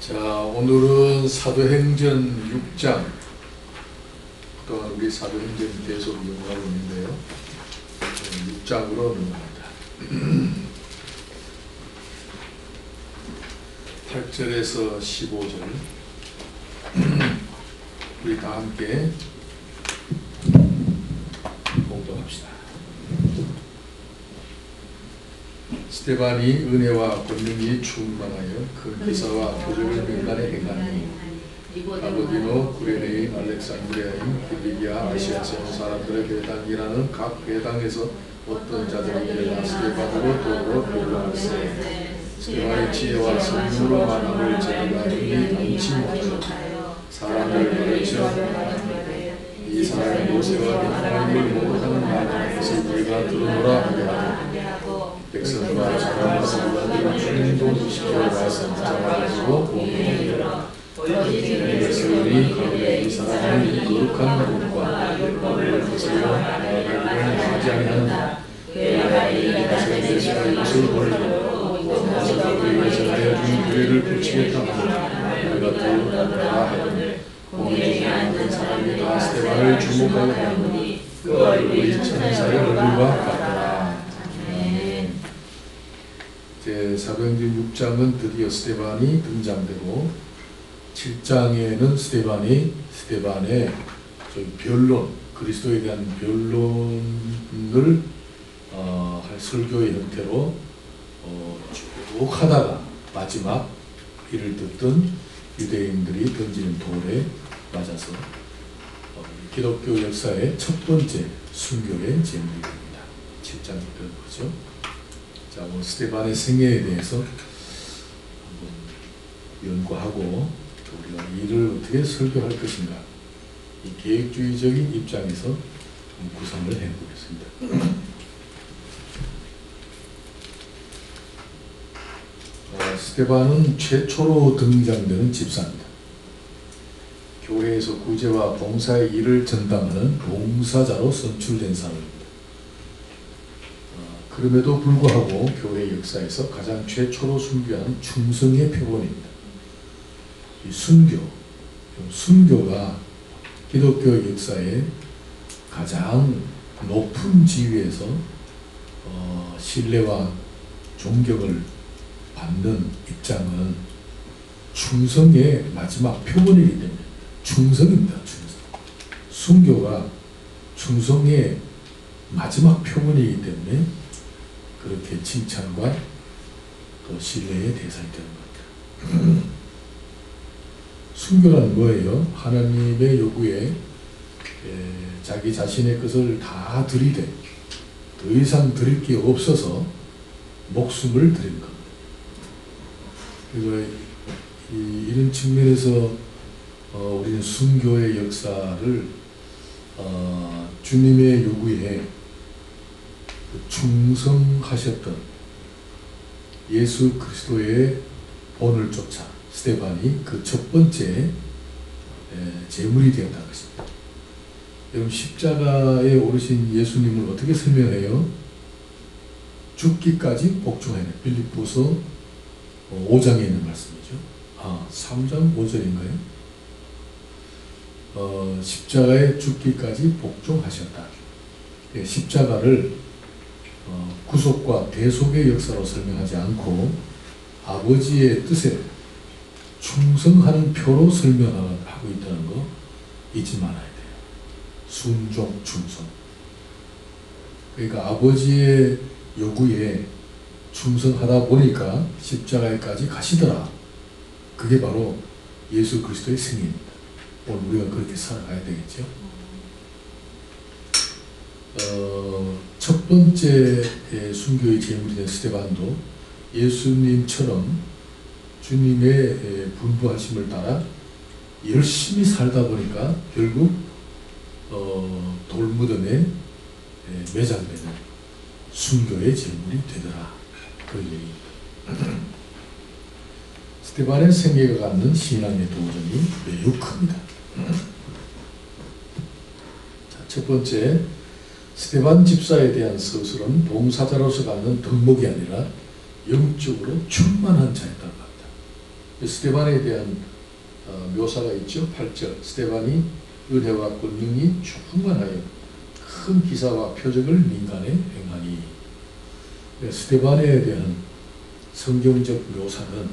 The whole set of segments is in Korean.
자, 오늘은 사도행전 6장, 그동안 우리 사도행전 계속 연구하고 있는데요. 6장으로 넘어갑니다. 8절에서 15절 우리 다 함께 공독합시다. 스데반이 은혜와 권능이 충만하여 큰 기사와 표적을 명단에 행하니 아고디노, 구레네인, 알렉산드리아인, 빌리기아, 아시아성 사람들의 회당이라는 각 회당에서 어떤 자들이 일어나 스데반으로 도로 변론하세. 스데반의 지혜와 성령으로 만함을 저희가 눈이 담지 못하여 사람을 가르쳐 이 사람이 모세와 하나님을 모독하는 말하는 것을 우리가 들어노라 하게 하고 백성과 사람과 사람들은 주님도 시켜 말씀하자마자고 공의하라. 백성이 가운데 이 사람은 거룩한 것과 법을 거슬러 나아가기를 하지 아니하는다. 백성의 대신에 이것을 벌리고 나서 그에게 전하여 준 규례를 붙이겠다 하고 우리가 들어노라 하거늘 공의에 앉은 사람이 다 스데반을 주목하여 하노니 그 얼굴이 천사의 얼굴과 같더라. 사도행전 6장은 드디어 스데반이 등장되고 7장에는 스데반의 변론, 그리스도에 대한 변론을 할 설교의 형태로 쭉 하다가 마지막 이를 듣던 유대인들이 던지는 돌에 맞아서 기독교 역사의 첫 번째 순교의 제물이 됩니다. 7장이 그런 거죠. 자, 오늘 스데반의 생애에 대해서 한번 연구하고 우리가 이를 어떻게 설교할 것인가, 이 계획주의적인 입장에서 구상을 해보겠습니다. 스데반은 최초로 등장되는 집사입니다. 교회에서 구제와 봉사의 일을 전담하는 봉사자로 선출된 사람입니다. 그럼에도 불구하고 교회 역사에서 가장 최초로 순교한 충성의 표본입니다. 이 순교가 기독교 역사의 가장 높은 지위에서 신뢰와 존경을 받는 입장은 충성의 마지막 표본이기 때문에 충성입니다. 순교가 충성의 마지막 표본이기 때문에 그렇게 칭찬과 또 신뢰의 대상이 되는 겁니다. 순교란 뭐예요? 하나님의 요구에 자기 자신의 것을 다 들이대 더 이상 드릴 게 없어서 목숨을 드린 겁니다. 그리고 이런 측면에서 우리는 순교의 역사를 주님의 요구에 충성하셨던 예수 그리스도의 본을 쫓아 스데반이 그 첫 번째 제물이 되었다는 것입니다. 여러분, 십자가에 오르신 예수님을 어떻게 설명해요? 죽기까지 복종하네. 빌립보서 5장에 있는 말씀이죠. 3장 5절인가요? 십자가에 죽기까지 복종하셨다. 십자가를 구속과 대속의 역사로 설명하지 않고 아버지의 뜻에 충성하는 표로 설명하고 있다는 거 잊지 말아야 돼요. 순종, 충성. 그러니까 아버지의 요구에 충성하다 보니까 십자가에까지 가시더라. 그게 바로 예수 그리스도의 승리입니다. 오늘 우리가 그렇게 살아가야 되겠죠. 첫 번째 순교의 제물이 된 스데반도 예수님처럼 주님의 분부하심을 따라 열심히 살다 보니까 결국 돌무덤에 매장되는 순교의 제물이 되더라. 그런 얘기입니다. 스데반의 생애가 갖는 신앙의 도전이 매우 큽니다. 자, 첫 번째, 스데반 집사에 대한 서술은 봉사자로서 갖는 덕목이 아니라 영적으로 충만한 자였다고 합니다. 스데반에 대한 묘사가 있죠. 8절 스데반이 은혜와 권능이 충만하여 큰 기사와 표적을 민간에 행하니. 스데반에 대한 성경적 묘사는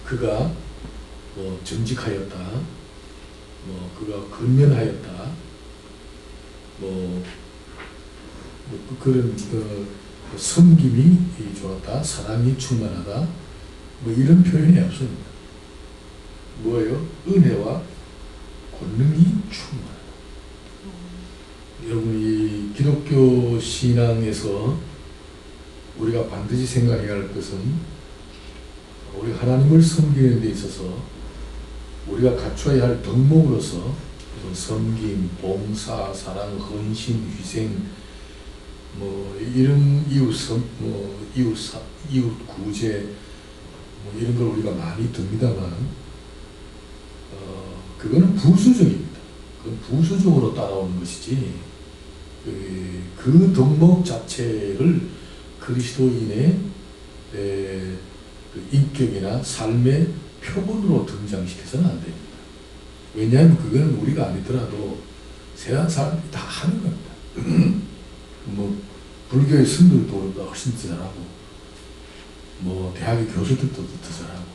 그가 정직하였다, 그가 근면하였다, 그런 섬김이 좋았다, 사랑이 충만하다, 이런 표현이 없습니다. 뭐예요? 은혜와 권능이 충만하다. 여러분, 이 기독교 신앙에서 우리가 반드시 생각해야 할 것은 우리 하나님을 섬기는 데 있어서 우리가 갖춰야 할 덕목으로서 섬김, 봉사, 사랑, 헌신, 희생, 이런 이웃 구제, 이런 걸 우리가 많이 듭니다만, 그거는 부수적입니다. 그건 부수적으로 따라오는 것이지, 그 덕목 자체를 그리스도인의 인격이나 삶의 표본으로 등장시켜서는 안 됩니다. 왜냐하면 그거는 우리가 아니더라도 세상 사람들이 다 하는 겁니다. 불교의 스님들도 훨씬 더 잘하고, 대학의 교수들도 더 잘하고,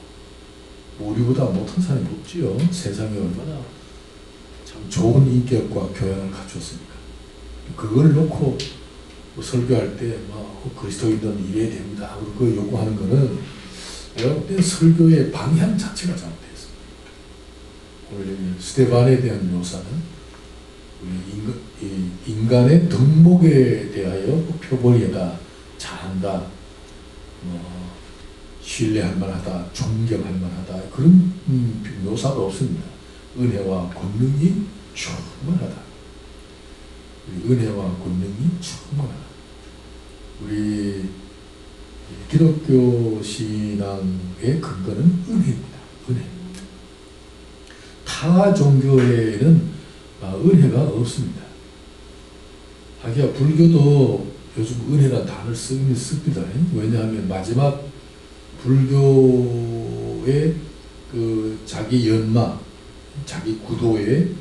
우리보다 못한 사람이 없지요. 세상에 얼마나 참 좋은 인격과 교양을 갖췄습니까? 그걸 놓고 설교할 때 그리스도인들은 이래야 됩니다 하고 그 요구하는 거는 내가 볼 때 설교의 방향 자체가 잘못되어 있습니다. 오늘 스데반에 대한 묘사는 인간의 덕목에 대하여 표본이다, 잘한다, 신뢰할 만하다, 존경할 만하다, 그런 묘사가 없습니다. 은혜와 권능이 충만하다. 은혜와 권능이 충만하다. 우리 기독교 신앙의 근거는 은혜입니다. 은혜. 타 종교에는 은혜가 없습니다. 하기야 불교도 요즘 은혜라는 단어를 쓰긴 씁니다. 왜냐하면 마지막 불교의 그 자기 연마, 자기 구도의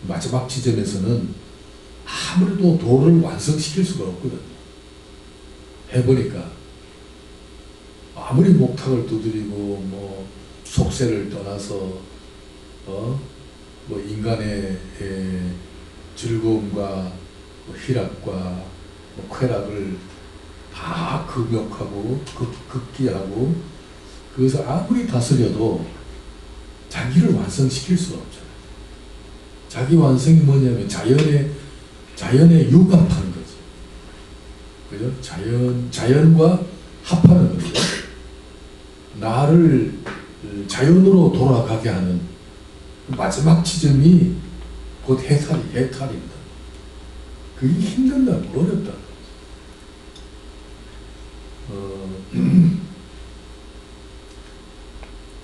마지막 지점에서는 아무래도 도를 완성시킬 수가 없거든요. 해보니까 아무리 목탁을 두드리고 속세를 떠나서 인간의 즐거움과 희락과 쾌락을 다 금욕하고 극기하고, 그것을 아무리 다스려도 자기를 완성시킬 수가 없잖아요. 자기 완성이 뭐냐면 자연에 융합하는 거죠. 그죠? 자연과 합하는 거죠. 나를 자연으로 돌아가게 하는 마지막 지점이 곧 해탈입니다. 그게 힘들다, 어렵다.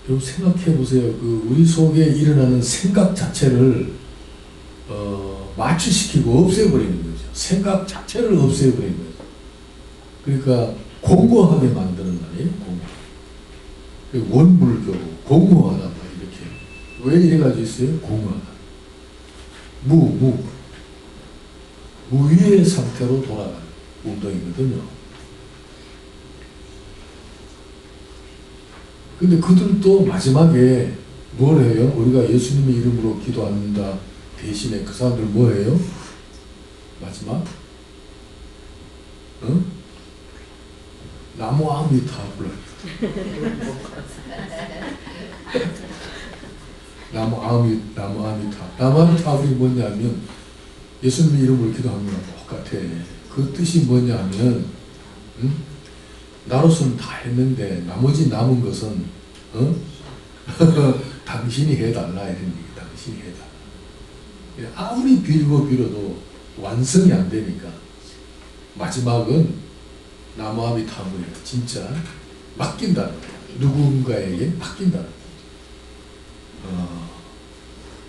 여러분 생각해 보세요. 우리 속에 일어나는 생각 자체를 마취시키고 없애버리는 거죠. 생각 자체를 없애버리는 거죠. 그러니까 공허하게 만드는 거 아니에요? 원불교, 공허하다, 이렇게. 왜 이래가지고 있어요? 공허하다. 무위의 상태로 돌아가는 운동이거든요. 근데 그들도 마지막에 뭘 해요? 우리가 예수님의 이름으로 기도한다 대신에 그 사람들 뭐 해요? 마지막? 나무 아미타불. 나무 아미타불이 뭐냐면 예수님의 이름으로 기도하는 거랑 똑같아. 그 뜻이 뭐냐면 나로서는 다 했는데 나머지 남은 것은 당신이 해달라, 이런 얘기. 당신이 해달라. 아무리 빌어도 완성이 안 되니까 마지막은 나무아미 타물이에요. 진짜 맡긴다는 거예요. 누군가에게 맡긴다는 거예요.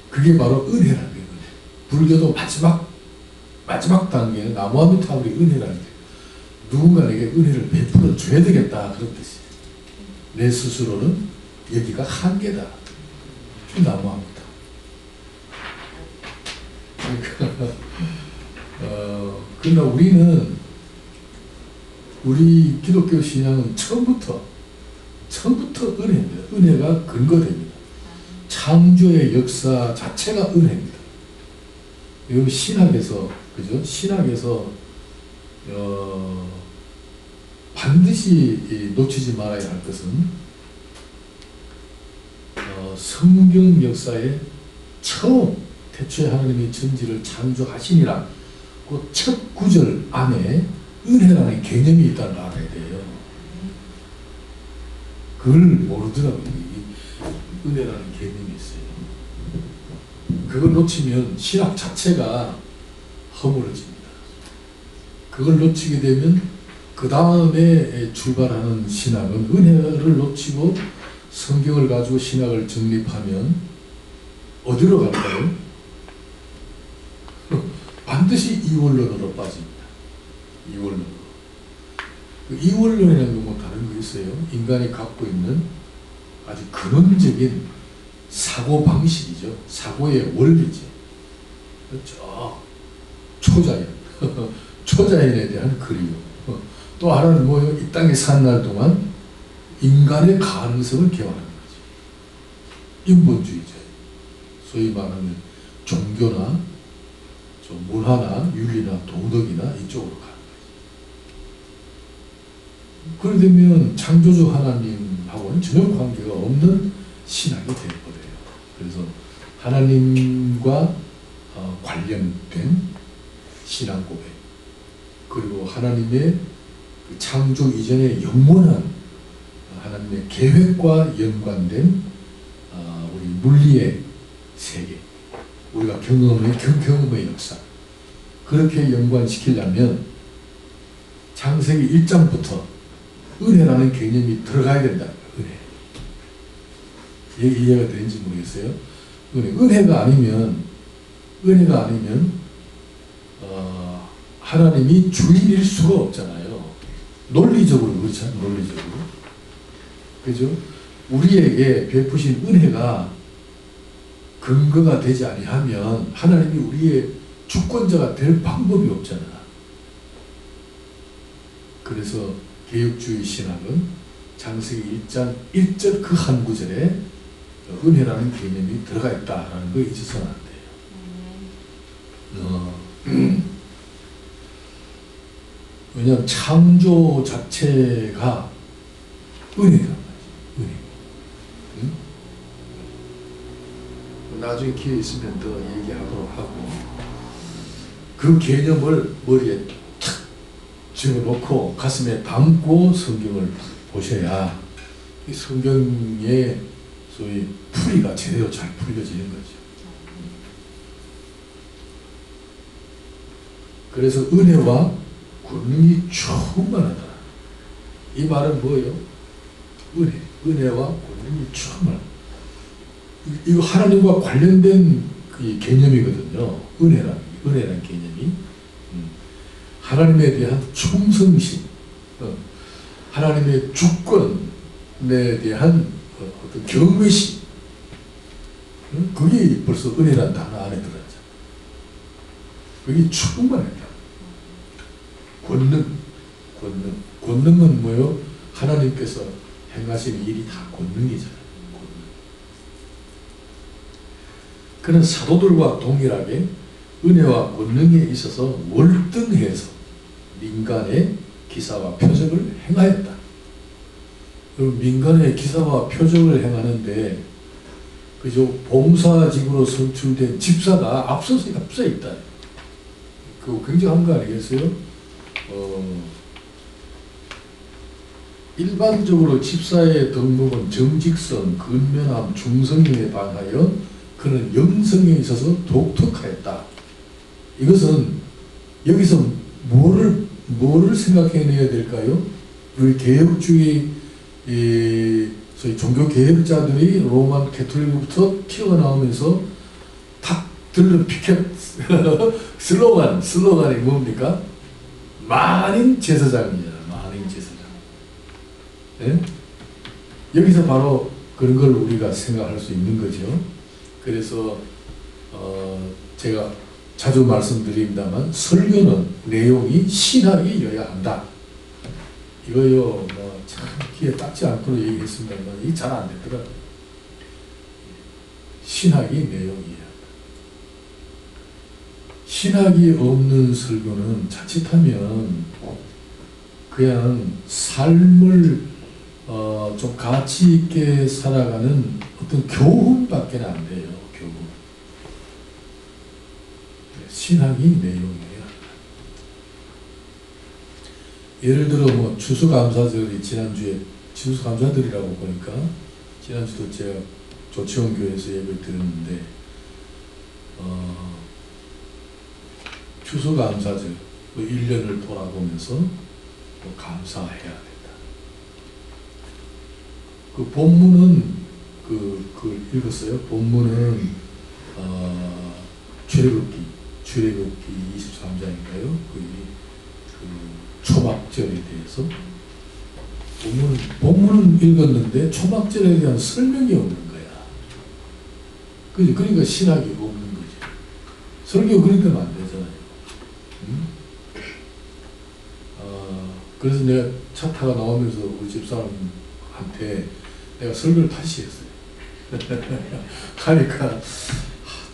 그게 바로 은혜라는 거예요. 불교도 마지막 단계는 나무아미 타물이 은혜라는 거예요. 누군가에게 은혜를 베풀어 줘야 되겠다, 그런 뜻이에요. 내 스스로는 여기가 한계다. 너무합니다. 그러나 우리는 우리 기독교 신앙은 처음부터 은혜입니다. 은혜가 근거됩니다. 창조의 역사 자체가 은혜입니다. 이 신학에서 그죠? 신학에서 반드시 놓치지 말아야 할 것은 성경 역사의 처음 태초에 하나님이 천지를 창조하시니라 그 첫 구절 안에 은혜라는 개념이 있다는 걸 알아야 돼요. 그걸 모르더라고요. 은혜라는 개념이 있어요. 그걸 놓치면 신학 자체가 허물어집니다. 그걸 놓치게 되면 그 다음에 출발하는 신학은 은혜를 놓치고 성경을 가지고 신학을 정립하면 어디로 갈까요? 반드시 이원론으로 빠집니다. 이원론. 이원론이라는 건 뭐 다른 거 있어요? 인간이 갖고 있는 아주 근원적인 사고 방식이죠. 사고의 원리죠. 그렇죠. 초자연. 초자연에 대한 그리움. 또 하나는 뭐예요? 이 땅에 산 날 동안 인간의 가능성을 개발하는 거죠. 인본주의죠. 소위 말하는 종교나 좀 문화나 윤리나 도덕이나 이쪽으로 가는 거죠. 그러게 되면 창조주 하나님하고는 전혀 관계가 없는 신학이 되어버려요. 그래서 하나님과 관련된 신앙 고백, 그리고 하나님의 그 창조 이전의 영원한 하나님의 계획과 연관된 우리 물리의 세계, 우리가 경험의 역사, 그렇게 연관시키려면 창세기 1장부터 은혜라는 개념이 들어가야 된다. 은혜. 이해가 되는지 모르겠어요. 은혜가 아니면 하나님이 주인일 수가 없잖아요. 논리적으로 그렇잖아요. 논리적으로. 그죠? 우리에게 베푸신 은혜가 근거가 되지 아니하면 하나님이 우리의 주권자가 될 방법이 없잖아. 그래서 개혁주의 신학은 창세기 1장 1절 그 한 구절에 은혜라는 개념이 들어가 있다라는 거 잊어서는 안 돼요. 왜냐하면 창조 자체가 은혜란 말이죠. 은혜. 응? 나중에 기회 있으면 더 얘기하도록 하고, 그 개념을 머리에 탁 집어넣고 가슴에 담고 성경을 보셔야 이 성경의 소위 풀이가 제대로 잘 풀려지는 거죠. 그래서 은혜와 권능이 충만하다. 이 말은 뭐예요? 은혜와 권능이 충만하다. 이거 하나님과 관련된 그 개념이거든요. 은혜라는 개념이. 하나님에 대한 충성심, 하나님의 주권에 대한 어떤 경외심, 그게 벌써 은혜라는 단어 안에 들어있잖아요. 그게 충만하다. 권능은 뭐요? 하나님께서 행하신 일이 다 권능이잖아요. 그런 사도들과 동일하게 은혜와 권능에 있어서 월등해서 민간의 기사와 표적을 행하였다. 민간의 기사와 표적을 행하는데 그저 봉사직으로 선출된 집사가 앞서 있다. 그거 굉장한 거 아니겠어요? 일반적으로 집사의 덕목은 정직성, 근면함, 충성에 반하여 그는 영성에 있어서 독특하였다. 이것은 여기서 뭐를 생각해내야 될까요? 우리 개혁주의 소위 종교 개혁자들이 로만 캐톨릭부터 튀어나오면서 탁 들른 피켓 슬로건이 뭡니까? 만인 제사장이잖아. 만인 제사장. 예? 여기서 바로 그런 걸 우리가 생각할 수 있는 거죠. 그래서 제가 자주 말씀드립니다만 설교는 내용이 신학이어야 한다. 이거요 참 귀에 닿지 않도록 얘기했습니다만 이게 잘 안 되더라고요. 신학이 내용이야. 신학이 없는 설교는 자칫하면 그냥 삶을 좀 가치 있게 살아가는 어떤 교훈밖에 안 돼요. 교훈. 신학이 내용이에요. 예를 들어 뭐 추수감사절이 지난주에 추수감사절이라고 보니까 지난주도 제가 조치원교회에서 예배를 드렸는데 추수감사절 1년을 돌아보면서 감사해야 된다. 그 본문은 그 읽었어요. 본문은 출애굽기 23장인가요? 그 초막절에 대해서 본문은 읽었는데 초막절에 대한 설명이 없는 거야. 그러니까 신학이 없는 거지. 설교 그렇게 하면 안 되잖아요. 그래서 내가 차 타고 나오면서 우리 집사람한테 내가 설교를 다시 했어요. 하니까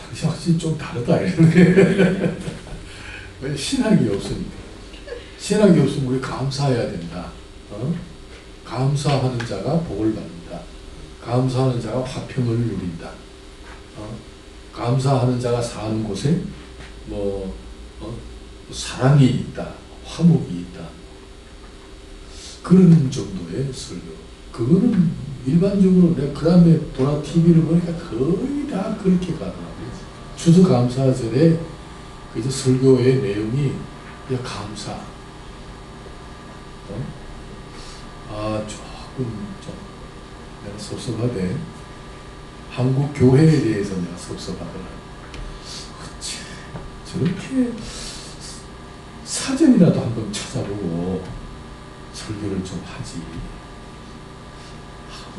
당신 확실히 좀 다르다 이러네. 왜 신학이 없으니까. 신학이 없으면 우리 감사해야 된다. 감사하는 자가 복을 받는다. 감사하는 자가 화평을 누린다. 감사하는 자가 사는 곳에 사랑이 있다. 화목이 있다. 그런 정도의 설교. 그거는 일반적으로 내가 그 다음에 도라 TV를 보니까 거의 다 그렇게 가더라고요. 추수감사절에 그 설교의 내용이 그냥 감사. 조금 좀 내가 섭섭하대. 한국 교회에 대해서 내가 섭섭하더라. 어째 저렇게 사전이라도 한번 찾아보고 설교를 좀 하지.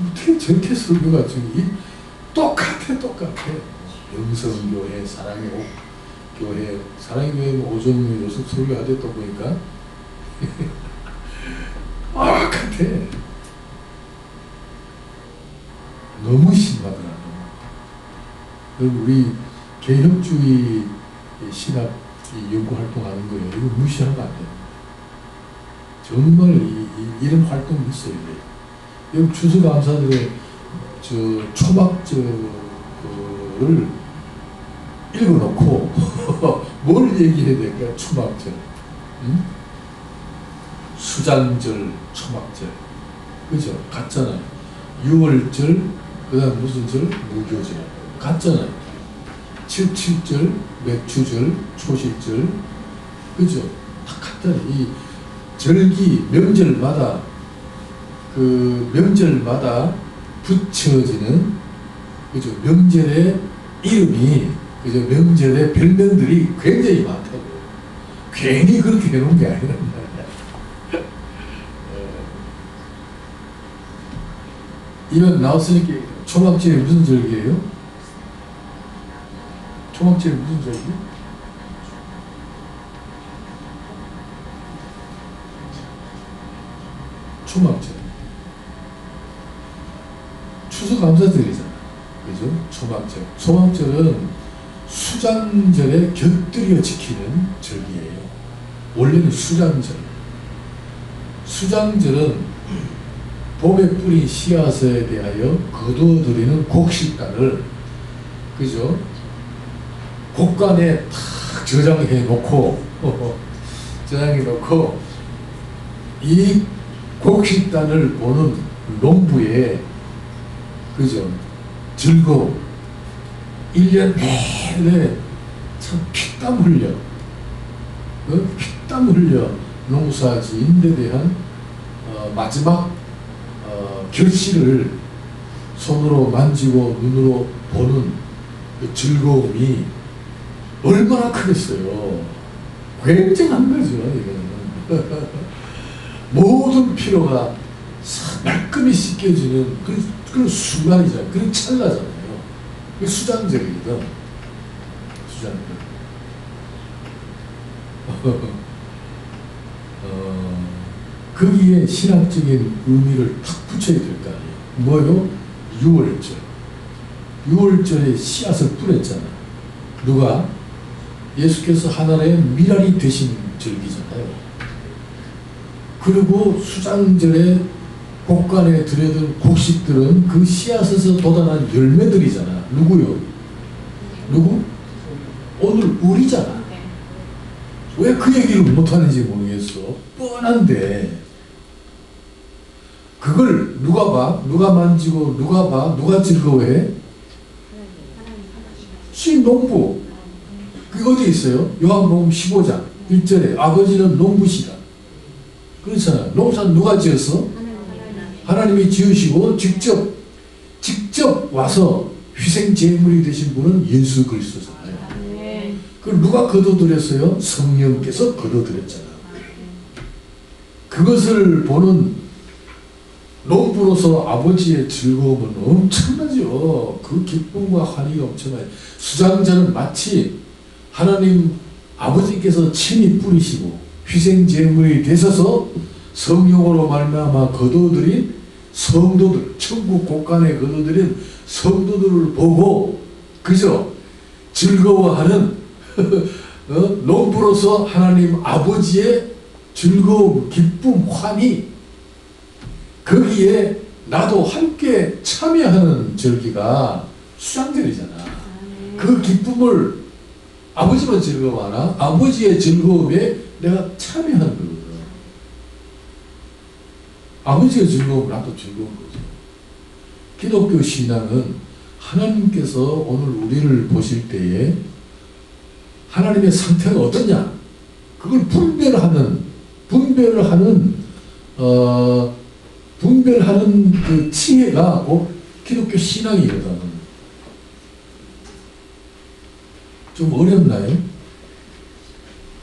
어떻게 저렇게 설교가 좀 똑같아. 영성교회, 사랑의 교회, 사랑의 교회 오정민 요셉 설교하댔다 보니까 똑같아. 너무 심하더라. 우리 개혁주의 신학 연구 활동하는 거예요. 이거 무시하면 안 돼요. 정말 이런 활동이 있어야 돼요. 여기 추수감사절에 초막절을 읽어놓고 뭘 얘기해야 될까요? 초막절, 수장절, 초막절, 그죠? 같잖아요. 6월절, 그다음 무슨 절? 무교절, 같잖아요. 77절, 맥주절, 초실절, 그죠? 다 같잖아요. 이 절기 명절마다 붙여지는 그죠? 명절의 이름이 그죠? 명절의 별명들이 굉장히 많다고. 괜히 그렇게 해놓은 게 아니란 말이야. 이건 나왔으니까 초막절이 무슨 절기예요? 초막절이 무슨 절기? 초막절. 추수감사절이잖아. 그죠? 초막절. 초막절은 수장절에 곁들여 지키는 절기예요. 원래는 수장절. 수장절은 봄에 뿌린 씨앗에 대하여 거두어들이는 곡식단을 그죠? 곡간에 탁 저장해 놓고 이 곡식단을 보는 농부의 그죠? 즐거움 1년 내내 참 피땀 흘려 농사지은 데 대한 마지막 결실을 손으로 만지고 눈으로 보는 그 즐거움이 얼마나 크겠어요. 굉장한 거죠. 이거는 모든 피로가 말끔히 씻겨지는 그 그런 순간이잖아요. 그런 찰나잖아요. 그게 수장절이거든. 수장절. 거기에 신학적인 의미를 탁 붙여야 될 거 아니에요. 뭐요? 6월절. 6월절에 씨앗을 뿌렸잖아. 누가? 예수께서 하나님의 미랄이 되신 절기잖아요. 그리고 수장절에 곡간에 들여든 곡식들은 그 씨앗에서 돋아난 열매들이잖아. 누구요? 누구? 오늘 우리잖아. 왜 그 얘기를 못하는지 모르겠어. 뻔한데 그걸 누가 봐? 누가 만지고 누가 봐? 누가 즐거워해? 신농부. 그게 어디 있어요? 요한복음 15장 1절에 아버지는 농부시다. 그렇잖아요. 농사는 누가 지었어? 하나님이 지으시고 직접 와서 희생 제물이 되신 분은 예수 그리스도잖아요. 그걸 누가 거둬들였어요? 성령께서 거둬들였잖아. 그것을 보는 농부로서 아버지의 즐거움은 엄청나죠. 그 기쁨과 환희가 엄청나요. 수장자는 마치 하나님 아버지께서 친히 뿌리시고 희생 제물이 되셔서 성령으로 말미암아 거둬들인 성도들, 천국 곳간에 거둬들인 성도들을 보고 그저 즐거워하는 농부로서 하나님 아버지의 즐거움, 기쁨, 환희, 거기에 나도 함께 참여하는 절기가 수장절이잖아. 그 기쁨을 아버지만 즐거워하나? 아버지의 즐거움에 내가 참여하는 거거든. 아버지의 즐거움은 나도 즐거운 거죠. 기독교 신앙은 하나님께서 오늘 우리를 보실 때에 하나님의 상태가 어떠냐? 그걸 분별하는 그 지혜가 곧 기독교 신앙이거든. 좀 어렵나요?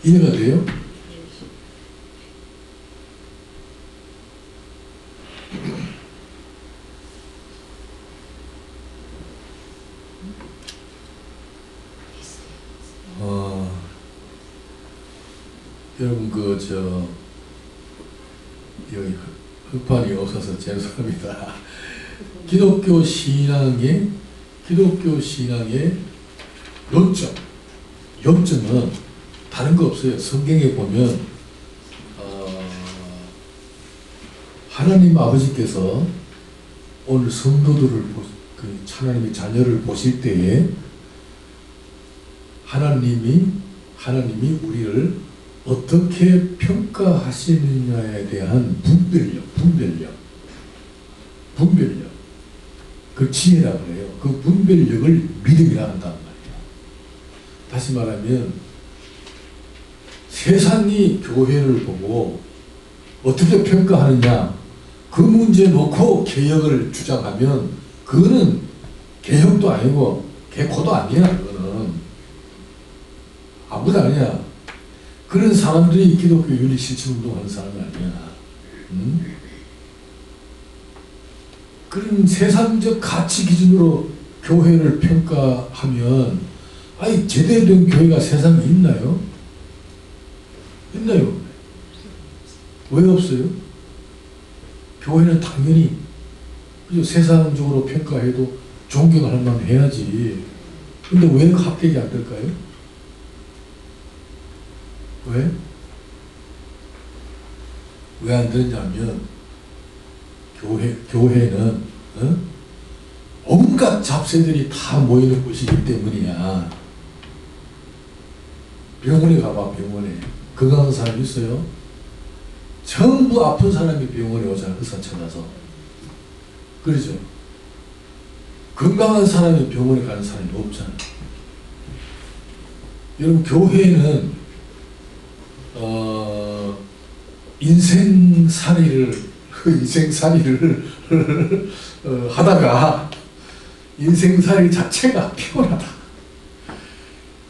이해가 돼요? 여러분 여기 흑판이 없어서 죄송합니다. 기독교 신앙의 요점은 다른 거 없어요. 성경에 보면 하나님 아버지께서 오늘 성도들을 하나님의 자녀를 보실 때에 하나님이 우리를 어떻게 평가하시느냐에 대한 분별력. 그 지혜라고 그래요. 그 분별력을 믿음이라 한단 말이에요. 다시 말하면 세상이 교회를 보고 어떻게 평가하느냐 그 문제 놓고 개혁을 주장하면 그거는 개혁도 아니고 개코도 아니야. 그거는 아무도 아니야. 그런 사람들이 기독교 윤리 실천운동하는 사람이 아니야. 그런 세상적 가치 기준으로 교회를 평가하면 제대로 된 교회가 세상에 있나요? 있나요? 왜 없어요? 교회는 당연히 세상적으로 평가해도 존경할 만 해야지. 근데 왜 합격이 안 될까요? 왜? 왜 안 되냐면 교회는 온갖 잡세들이 다 모이는 곳이기 때문이야. 병원에 가봐. 병원에 건강한 사람 있어요? 전부 아픈 사람이 병원에 오잖아. 의사 찾아서. 그러죠? 건강한 사람이 병원에 가는 사람이 없잖아. 여러분 교회는 인생살이를 하다가 인생살이 자체가 피곤하다.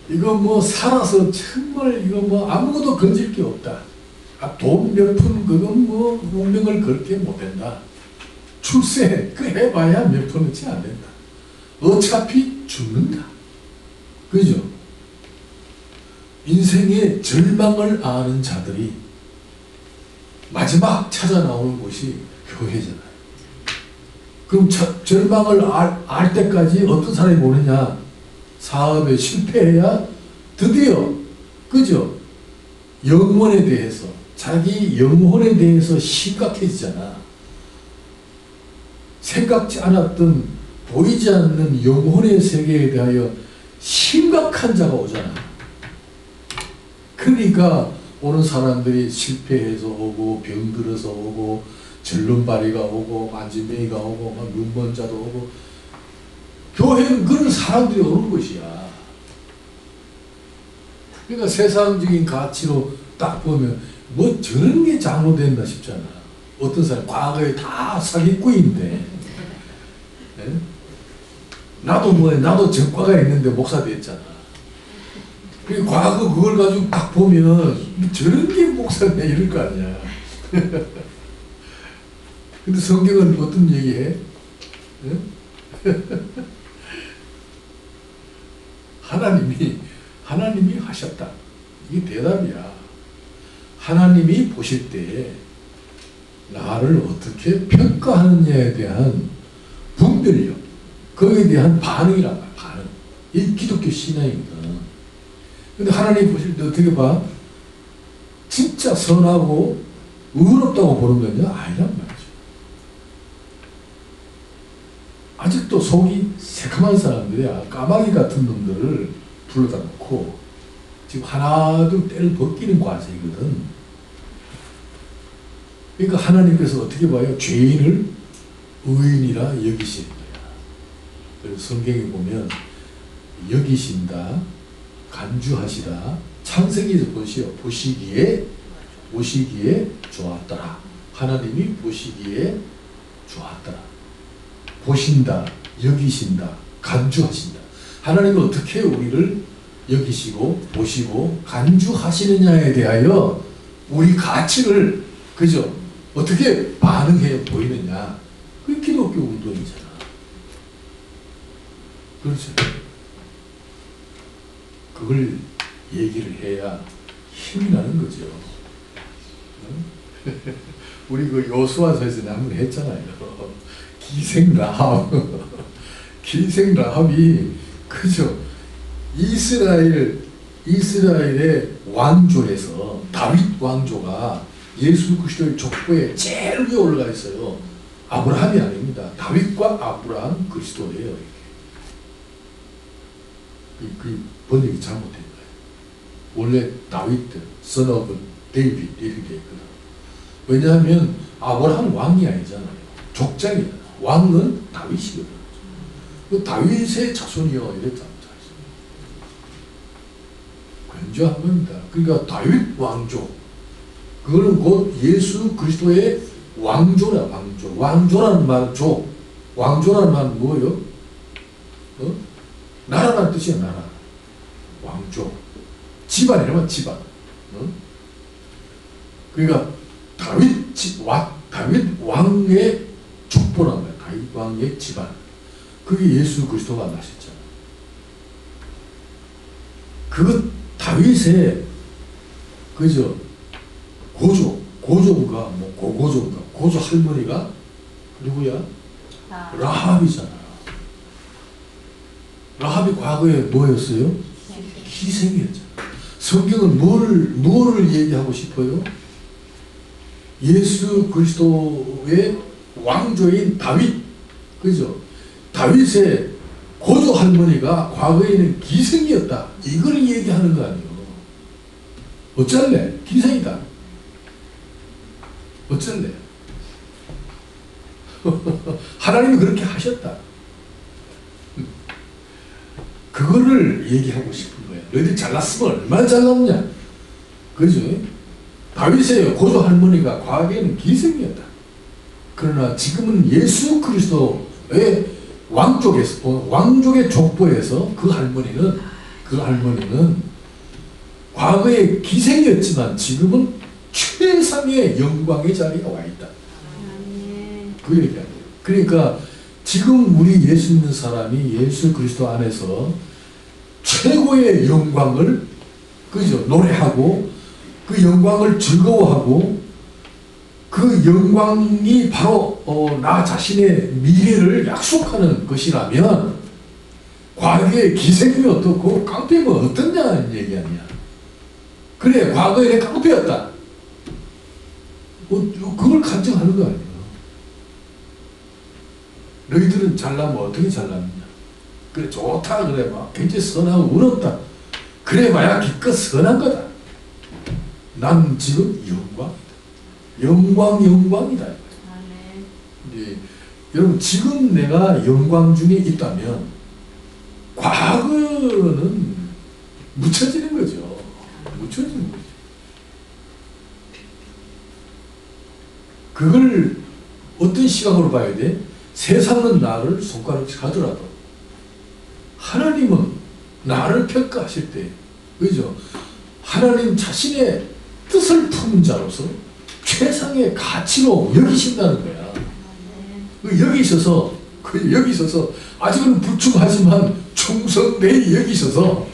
이거 살아서 정말 아무것도 건질 게 없다. 돈 몇 푼 그건 운명을 걸게 못한다. 출세 그 해봐야 몇 프로치 안 된다. 어차피 죽는다. 그죠? 인생의 절망을 아는 자들이 마지막 찾아 나오는 곳이 교회잖아요. 그럼 절망을 알 때까지 어떤 사람이 보느냐? 사업에 실패해야 드디어, 그죠? 영혼에 대해서, 자기 영혼에 대해서 심각해지잖아. 생각지 않았던, 보이지 않는 영혼의 세계에 대하여 심각한 자가 오잖아. 그러니까 오는 사람들이 실패해서 오고, 병들어서 오고, 절름발이가 오고, 만진뱅이가 오고, 막 눈먼 자도 오고, 교회는 그런 사람들이 오는 것이야. 그러니까 세상적인 가치로 딱 보면 뭐 저런 게 잘못됐나 싶잖아. 어떤 사람 과거에 다 사기꾼인데, 네? 나도 전과가 있는데 목사 됐잖아. 그 과거 그걸 가지고 딱 보면 저런 게 목사냐 이럴 거 아니야. 근데 성경은 어떤 얘기해? 네? 하나님이 하셨다. 이게 대답이야. 하나님이 보실 때 나를 어떻게 평가하느냐에 대한 분별력, 거기에 대한 반응이란 말이야. 반응. 이 기독교 신앙이거든. 근데 하나님 보실 때 어떻게 봐? 진짜 선하고 의롭다고 보는 거냐? 아니란 말이죠. 아직도 속이 새카만 사람들이야. 까마귀 같은 놈들을 불러다 놓고 지금 하나둘 때를 벗기는 과정이거든. 그러니까 하나님께서 어떻게 봐요? 죄인을 의인이라 여기시는 거야. 그래서 성경에 보면 여기신다, 간주하시다, 창세기에서 보시기에 좋았더라. 하나님이 보시기에 좋았더라. 보신다, 여기신다, 간주하신다. 하나님은 어떻게 우리를 여기시고 보시고 간주하시느냐에 대하여 우리 가치를, 그죠? 어떻게 반응해 보이느냐. 그게 기독교 운동이잖아. 그렇죠. 그걸 얘기를 해야 힘이 나는 거죠. 우리 그 여수아서에서 한번 했잖아요. 기생 라합. 기생 라합이, 그죠? 이스라엘의 왕조에서 다윗 왕조가 예수 그리스도의 족보에 제일 위에 올라가 있어요. 아브라함이 아닙니다. 다윗과 아브라함 그리스도예요. 그 번역이 잘못된 거예요. 원래 다윗, son of David 이렇게 돼 있거든. 왜냐하면 아브라함 왕이 아니잖아요. 족장이잖아. 왕은 다윗이거든. 그 다윗의 자손이요 이랬잖아. 견주한 겁니다. 그러니까 다윗 왕조, 그거는 곧 예수 그리스도의 왕조라. 왕조라는 말은 왕조라는 말은 뭐예요? 나라라는 뜻이야. 나라. 왕조. 집안이라면 집안. 그러니까 다윗 왕의 족보란 말이야. 다윗 왕의 집안. 그게 예수 그리스도가 나셨잖아. 다윗의, 그죠? 고조가, 고조 할머니가 누구야? 라합이잖아. 라합이 과거에 뭐였어요? 희생이었잖아. 성경은 뭐를 얘기하고 싶어요? 예수 그리스도의 왕조인 다윗, 그죠? 다윗의 고조 할머니가 과거에는 기생이었다. 이걸 얘기하는 거 아니에요. 어쩔래? 기생이다. 어쩔래? 하나님이 그렇게 하셨다. 그거를 얘기하고 싶은 거야. 너희들 잘났으면 얼마나 잘났냐. 그죠? 다윗의 고조 할머니가 과거에는 기생이었다. 그러나 지금은 예수 그리스도의 왕족의 족보에서 그 할머니는 과거에 기생이었지만 지금은 최상의 영광의 자리에 와 있다. 그 얘기하는 거예요. 그러니까 지금 우리 예수 믿는 사람이 예수 그리스도 안에서 최고의 영광을 그죠? 노래하고 그 영광을 즐거워하고 그 영광이 바로 나 자신의 미래를 약속하는 것이라면 과거의 기생이 어떻고 깡패가 어떻냐는 얘기 아니야. 그래, 과거에 깡패였다. 그걸 간증하는 거 아니야. 너희들은 잘나면 어떻게 잘났느냐. 그래, 좋다. 그래, 막 굉장히 선하고 울었다. 그래 봐야 기껏 선한 거다. 난 지금 영광이다. 영광이다. 네. 여러분, 지금 내가 영광 중에 있다면 과거는 묻혀지는 거죠. 묻혀지는 거죠. 그걸 어떤 시각으로 봐야 돼? 세상은 나를 손가락질 하더라도 하나님은 나를 평가하실 때, 그죠? 하나님 자신의 뜻을 품은 자로서 최상의 가치로 여기신다는 거야. 여기 있어서, 아직은 불충하지만 충성되이 여기 있어서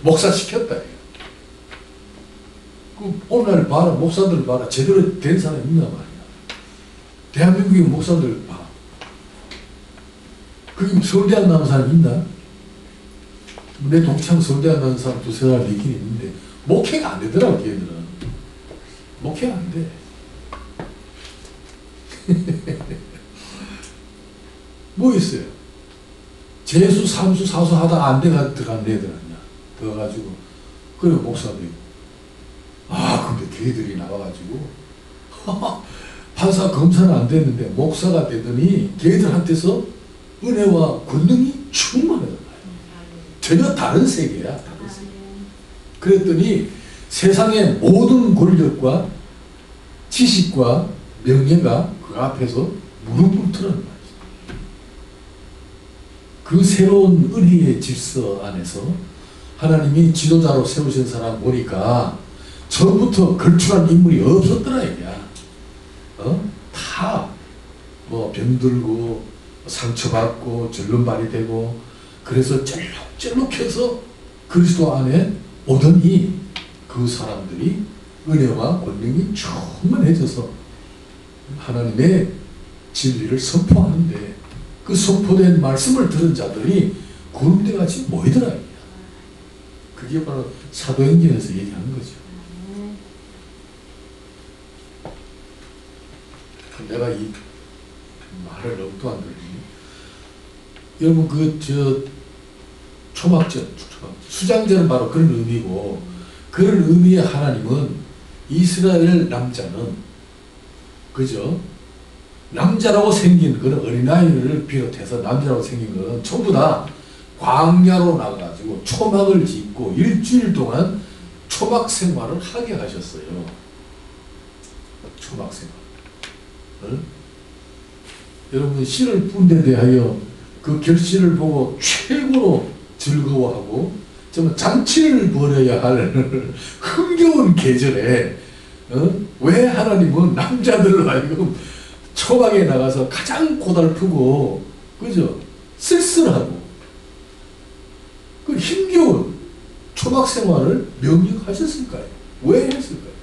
목사 시켰다. 오늘 봐라, 목사들 봐라. 제대로 된 사람 있나 말이야. 대한민국의 목사들 봐. 거기 서울대 안 나온 사람 있나? 내 동창 서울대 안 나온 사람 두세 사람 있긴 있는데 목회가 안 되더라고, 걔들은. 목회가 안 돼. 뭐 있어요? 재수, 삼수, 사수 하다가 안 돼가 들어간 애들 아니야. 들어가지고. 그래, 목사도 있고. 근데 걔들이 나와가지고. 판사, 검사는 안 됐는데, 목사가 되더니 걔들한테서 은혜와 권능이 충만하잖아요. 전혀 다른 세계야, 다른 세계. 그랬더니 세상의 모든 권력과 지식과 명예가 그 앞에서 무릎을 틀어는 거예요. 그 새로운 은혜의 질서 안에서 하나님이 지도자로 세우신 사람 보니까 처음부터 걸출한 인물이 없었더라 이거야. 다 뭐 병들고 상처받고 절름발이 되고 그래서 쩔룩쩔룩해서 그리스도 안에 오더니 그 사람들이 은혜와 권능이 충만해져서 하나님의 진리를 선포하는데 그 선포된 말씀을 들은 자들이 구름대같이 모이더라. 그게 바로 사도행전에서 얘기하는 거죠. 내가 이 말을 너무 또 안 들으니 여러분 초막절 수장절은 바로 그런 의미고 그런 의미의 하나님은 이스라엘 남자는 그죠? 남자라고 생긴 그런 어린아이를 비롯해서 남자라고 생긴 건 전부 다 광야로 나가가지고 초막을 짓고 일주일 동안 초막 생활을 하게 하셨어요. 초막 생활. 여러분 씨를 뿌는 데 대하여 그 결실을 보고 최고로 즐거워하고 정말 잔치를 벌여야 할 흥겨운 계절에 왜 하나님은 남자들로 하여금 초막에 나가서 가장 고달프고 그죠? 쓸쓸하고 그 힘겨운 초막 생활을 명령하셨을까요? 왜 했을까요?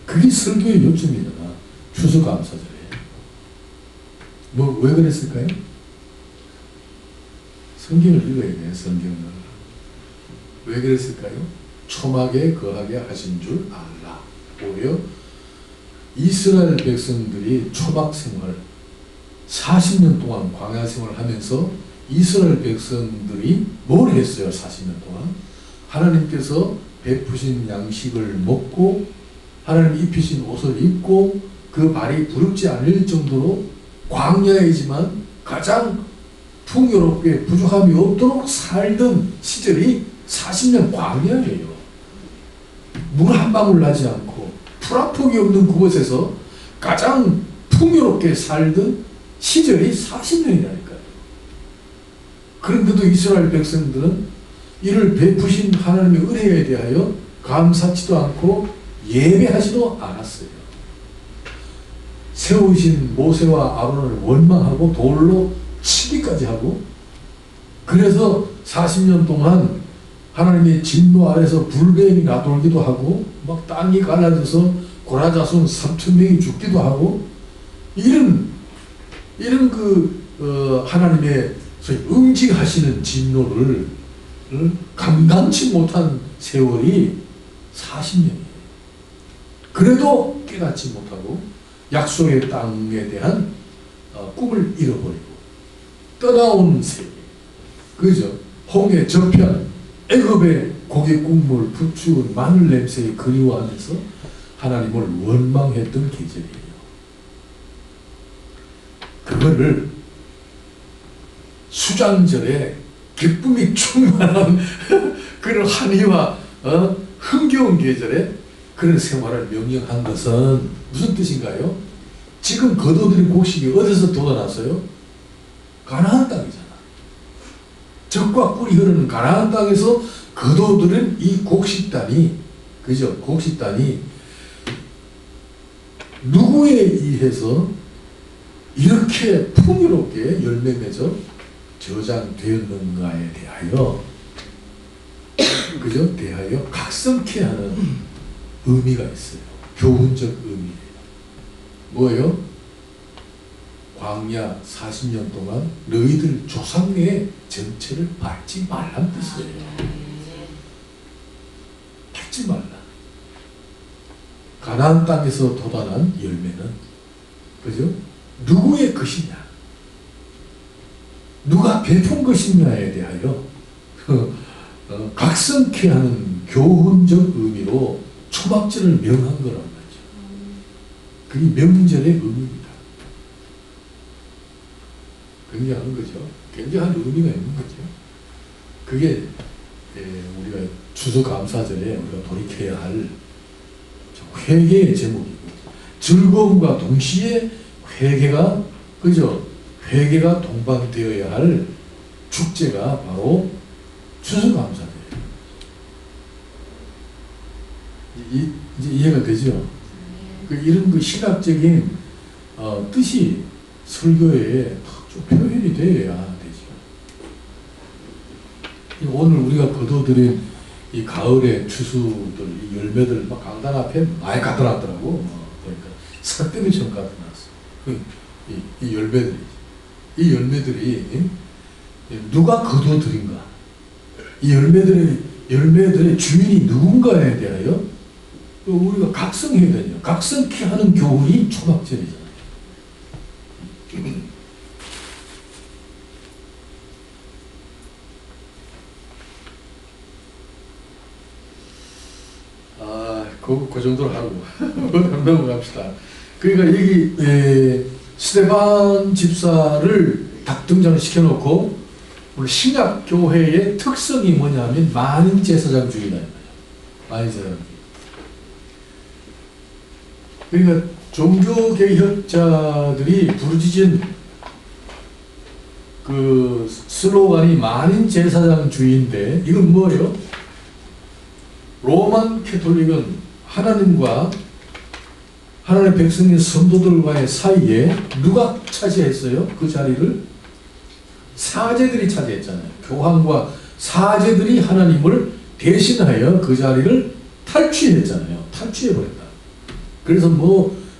그게 설교의 요점이잖아. 추수감사절에. 왜 그랬을까요? 성경을 읽어야 돼, 성경을. 왜 그랬을까요? 초막에 거하게 하신 줄 알라. 오히려 이스라엘 백성들이 초막 생활 40년 동안 광야 생활을 하면서 이스라엘 백성들이 뭘 했어요? 40년 동안 하나님께서 베푸신 양식을 먹고 하나님 입히신 옷을 입고 그 발이 부럽지 않을 정도로 광야이지만 가장 풍요롭게 부족함이 없도록 살던 시절이 40년 광야예요. 물 한 방울 나지 않고 풀 한 폭이 없는 그곳에서 가장 풍요롭게 살던 시절이 40년이라니까요. 그런데도 이스라엘 백성들은 이를 베푸신 하나님의 은혜에 대하여 감사치도 않고 예배하지도 않았어요. 세우신 모세와 아론을 원망하고 돌로 치기까지 하고, 그래서 40년 동안 하나님의 진노 아래서 불뱀이 나돌기도 하고 막 땅이 갈라져서 고라자손 3,000명이 죽기도 하고, 이런 하나님의 소위 응징하시는 진노를 감당치 못한 세월이 40년이에요. 그래도 깨닫지 못하고 약속의 땅에 대한 꿈을 잃어버리고 떠나온 세계, 그죠? 홍해 저편 애굽의 고기 국물 부추은 마늘 냄새에 그리워하면서 하나님을 원망했던 계절이에요. 그거를 수장절에 기쁨이 충만한 그런 환희와 흥겨운 계절에 그런 생활을 명령한 것은 무슨 뜻인가요? 지금 거둬들인 곡식이 어디서 돋아났어요? 가나안 땅이잖아. 젖과 꿀이 흐르는 가나안 땅에서 거둬들인 이 곡식단이, 그죠? 곡식단이 누구에 의해서 이렇게 풍요롭게 열매 맺어 저장되었는가에 대하여, 그죠? 대하여 각성케 하는 의미가 있어요. 교훈적 의미예요. 뭐예요? 광야 40년 동안 너희들 조상의 정체를 밟지 말란 뜻이에요. 밟지 말라. 가나안 땅에서 돋아난 열매는, 그죠? 누구의 것이냐, 누가 베푼 것이냐에 대하여 각성케 하는 교훈적 의미로 초막절을 명한 거란 말이죠. 그게 명절의 의미입니다. 굉장한 거죠. 굉장한 의미가 있는 거죠. 그게 우리가 추수감사절에 우리가 돌이켜야 할 회개의 제목이고, 즐거움과 동시에 회개가, 그죠? 회개가 동반되어야 할 축제가 바로 추수감사절이에요. 이제 이해가 되죠? 이런 그 신학적인 뜻이 설교에 좀 표현이 되어야 되죠. 오늘 우리가 거둬들인 이 가을의 추수들, 이 열매들 막 강단 앞에 많이 갖다 놨더라고. 그러니까 삭대미처럼 갖다 놨어. 이 열매들이 누가 거둬들인가? 이 열매들의 주인이 누군가에 대하여 우리가 각성해야 되죠. 각성케 하는 교훈이 초막절이잖아요. 그 정도로 하고 넘어갑시다. 그러니까 여기 스데반 집사를 딱 등장을 시켜놓고, 우리 신약 교회의 특성이 뭐냐면 만인 제사장주의다. 만인 제사장주의. 그러니까 종교 개혁자들이 부르짖은 그 슬로건이 만인 제사장주의인데, 이건 뭐예요? 로만 캐톨릭은 하나님과 하나님의 백성인 성도들과의 사이에 누가 차지했어요? 그 자리를 사제들이 차지했잖아요. 교황과 사제들이 하나님을 대신하여 그 자리를 탈취했잖아요. 탈취해버렸다. 그래서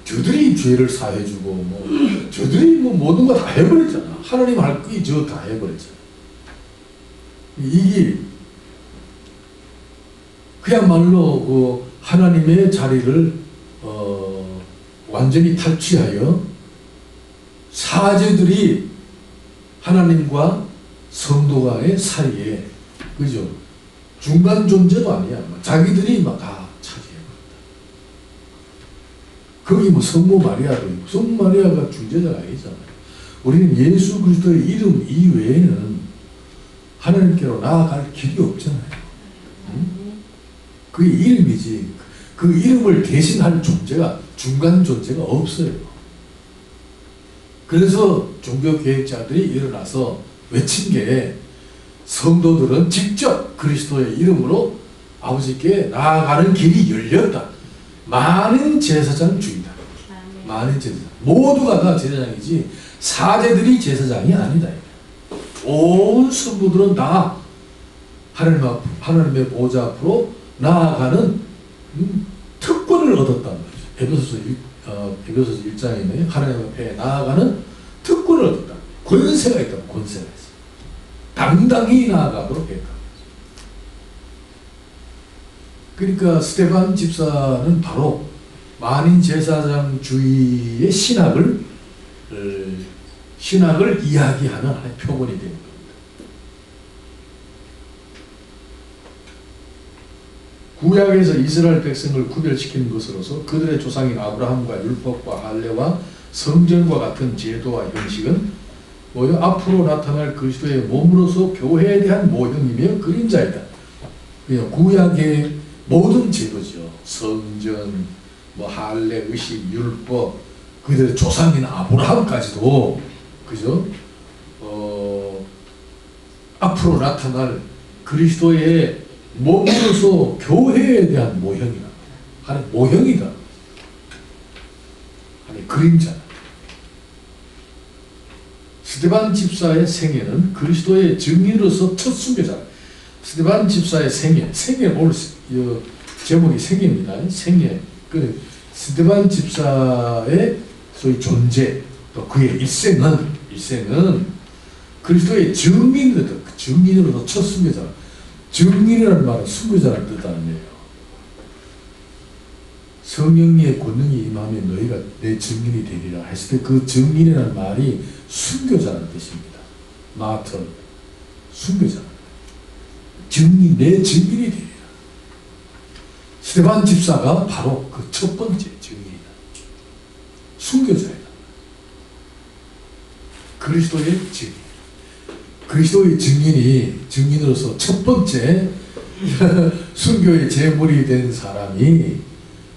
저들이 죄를 사해주고 저들이 모든 거 다 해버렸잖아. 하나님 할 거이 저 다 해버렸잖아. 이게 그야말로 하나님의 자리를 완전히 탈취하여 사제들이 하나님과 성도와의 사이에, 그죠? 중간 존재도 아니야. 자기들이 막 다 차지해버렸다. 거기 성모 마리아도 있고, 성모 마리아가 중재자가 아니잖아요. 우리는 예수 그리스도의 이름 이외에는 하나님께로 나아갈 길이 없잖아요. 응? 그게 이름이지. 그 이름을 대신할 존재가, 중간 존재가 없어요. 그래서 종교개혁자들이 일어나서 외친 게, 성도들은 직접 그리스도의 이름으로 아버지께 나아가는 길이 열렸다. 만인 제사장주의다. 만인 제사장. 모두가 다 제사장이지 사제들이 제사장이 아니다. 온 성도들은 다 하나님의 보좌 앞으로 나아가는 특권을 얻었다는 거죠. 에베소서 1장에 있는 하나님 앞에 나아가는 특권을 얻었다. 권세가 있다. 권세가 있어. 당당히 나아가도록 했다. 그러니까 스데반 집사는 바로 만인 제사장주의의 신학을 이야기하는 하나의 표본이 되는 겁니다. 구약에서 이스라엘 백성을 구별시키는 것으로서 그들의 조상인 아브라함과 율법과 할례와 성전과 같은 제도와 형식은 앞으로 나타날 그리스도의 몸으로서 교회에 대한 모형이며 그림자이다. 구약의 모든 제도죠. 성전, 할례, 의식, 율법, 그들의 조상인 아브라함까지도 그죠? 앞으로 나타날 그리스도의 몸으로서 교회에 대한 모형이다. 하나의 모형이다. 하나의 그림자다. 스데반 집사의 생애는 그리스도의 증인으로서 첫 순교자. 스데반 집사의 생애 오늘 제목이 생애입니다. 생애. 스데반 집사의 소위 존재, 또 그의 일생은 그리스도의 증인으로서 첫 순교자. 증인이라는 말은 순교자라는 뜻하는 거예요. 성령의 권능이 임하면 너희가 내 증인이 되리라 했을 때 그 증인이라는 말이 순교자라는 뜻입니다. 마터, 순교자. 내 증인이 되리라. 스데반 집사가 바로 그 첫 번째 증인이다. 순교자이다. 그리스도의 증인. 그리스도의 증인으로서 첫 번째 순교의 제물이 된 사람이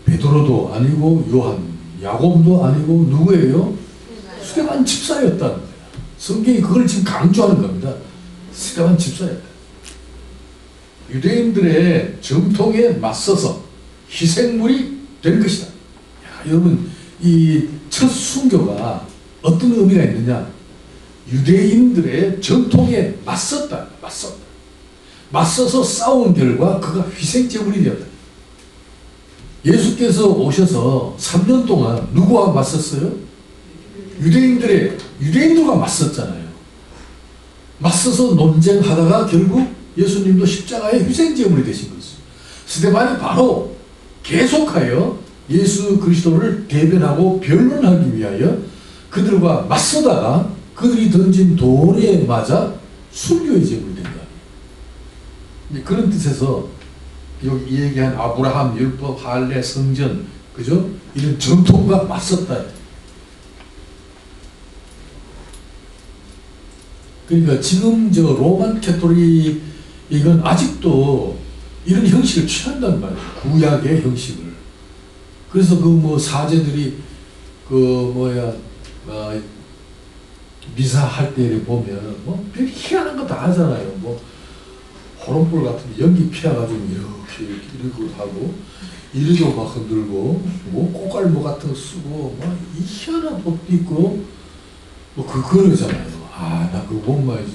베드로도 아니고 요한, 야곱도 아니고 누구예요? 스데반 집사였다는 거예요. 성경이 그걸 지금 강조하는 겁니다. 스데반 집사였다. 유대인들의 정통에 맞서서 희생물이 된 것이다. 여러분, 이 첫 순교가 어떤 의미가 있느냐? 유대인들의 전통에 맞섰다. 맞서서 싸운 결과 그가 희생제물이 되었다. 예수께서 오셔서 3년 동안 누구와 맞섰어요? 유대인들과 맞섰잖아요. 맞서서 논쟁하다가 결국 예수님도 십자가의 희생제물이 되신 거죠. 스데반이 바로 계속하여 예수 그리스도를 대변하고 변론하기 위하여 그들과 맞서다가 그들이 던진 돌에 맞아 순교의 제물이 된 거예요. 그런 뜻에서 여기 얘기한 아브라함, 율법, 할례, 성전, 그죠? 이런 전통과 맞섰다. 그러니까 지금 로만 캐토릭 이건 아직도 이런 형식을 취한단 말이에요. 구약의 형식을. 그래서 사제들이 미사할 때 보면 별 희한한 거 다 하잖아요. 호롱불 같은 연기 피해가지고 이렇게 하고 이리도 막 흔들고 꽃갈모 같은 거 쓰고 이 희한한 옷도 입고 그러잖아요. 나 그거 보면 말이지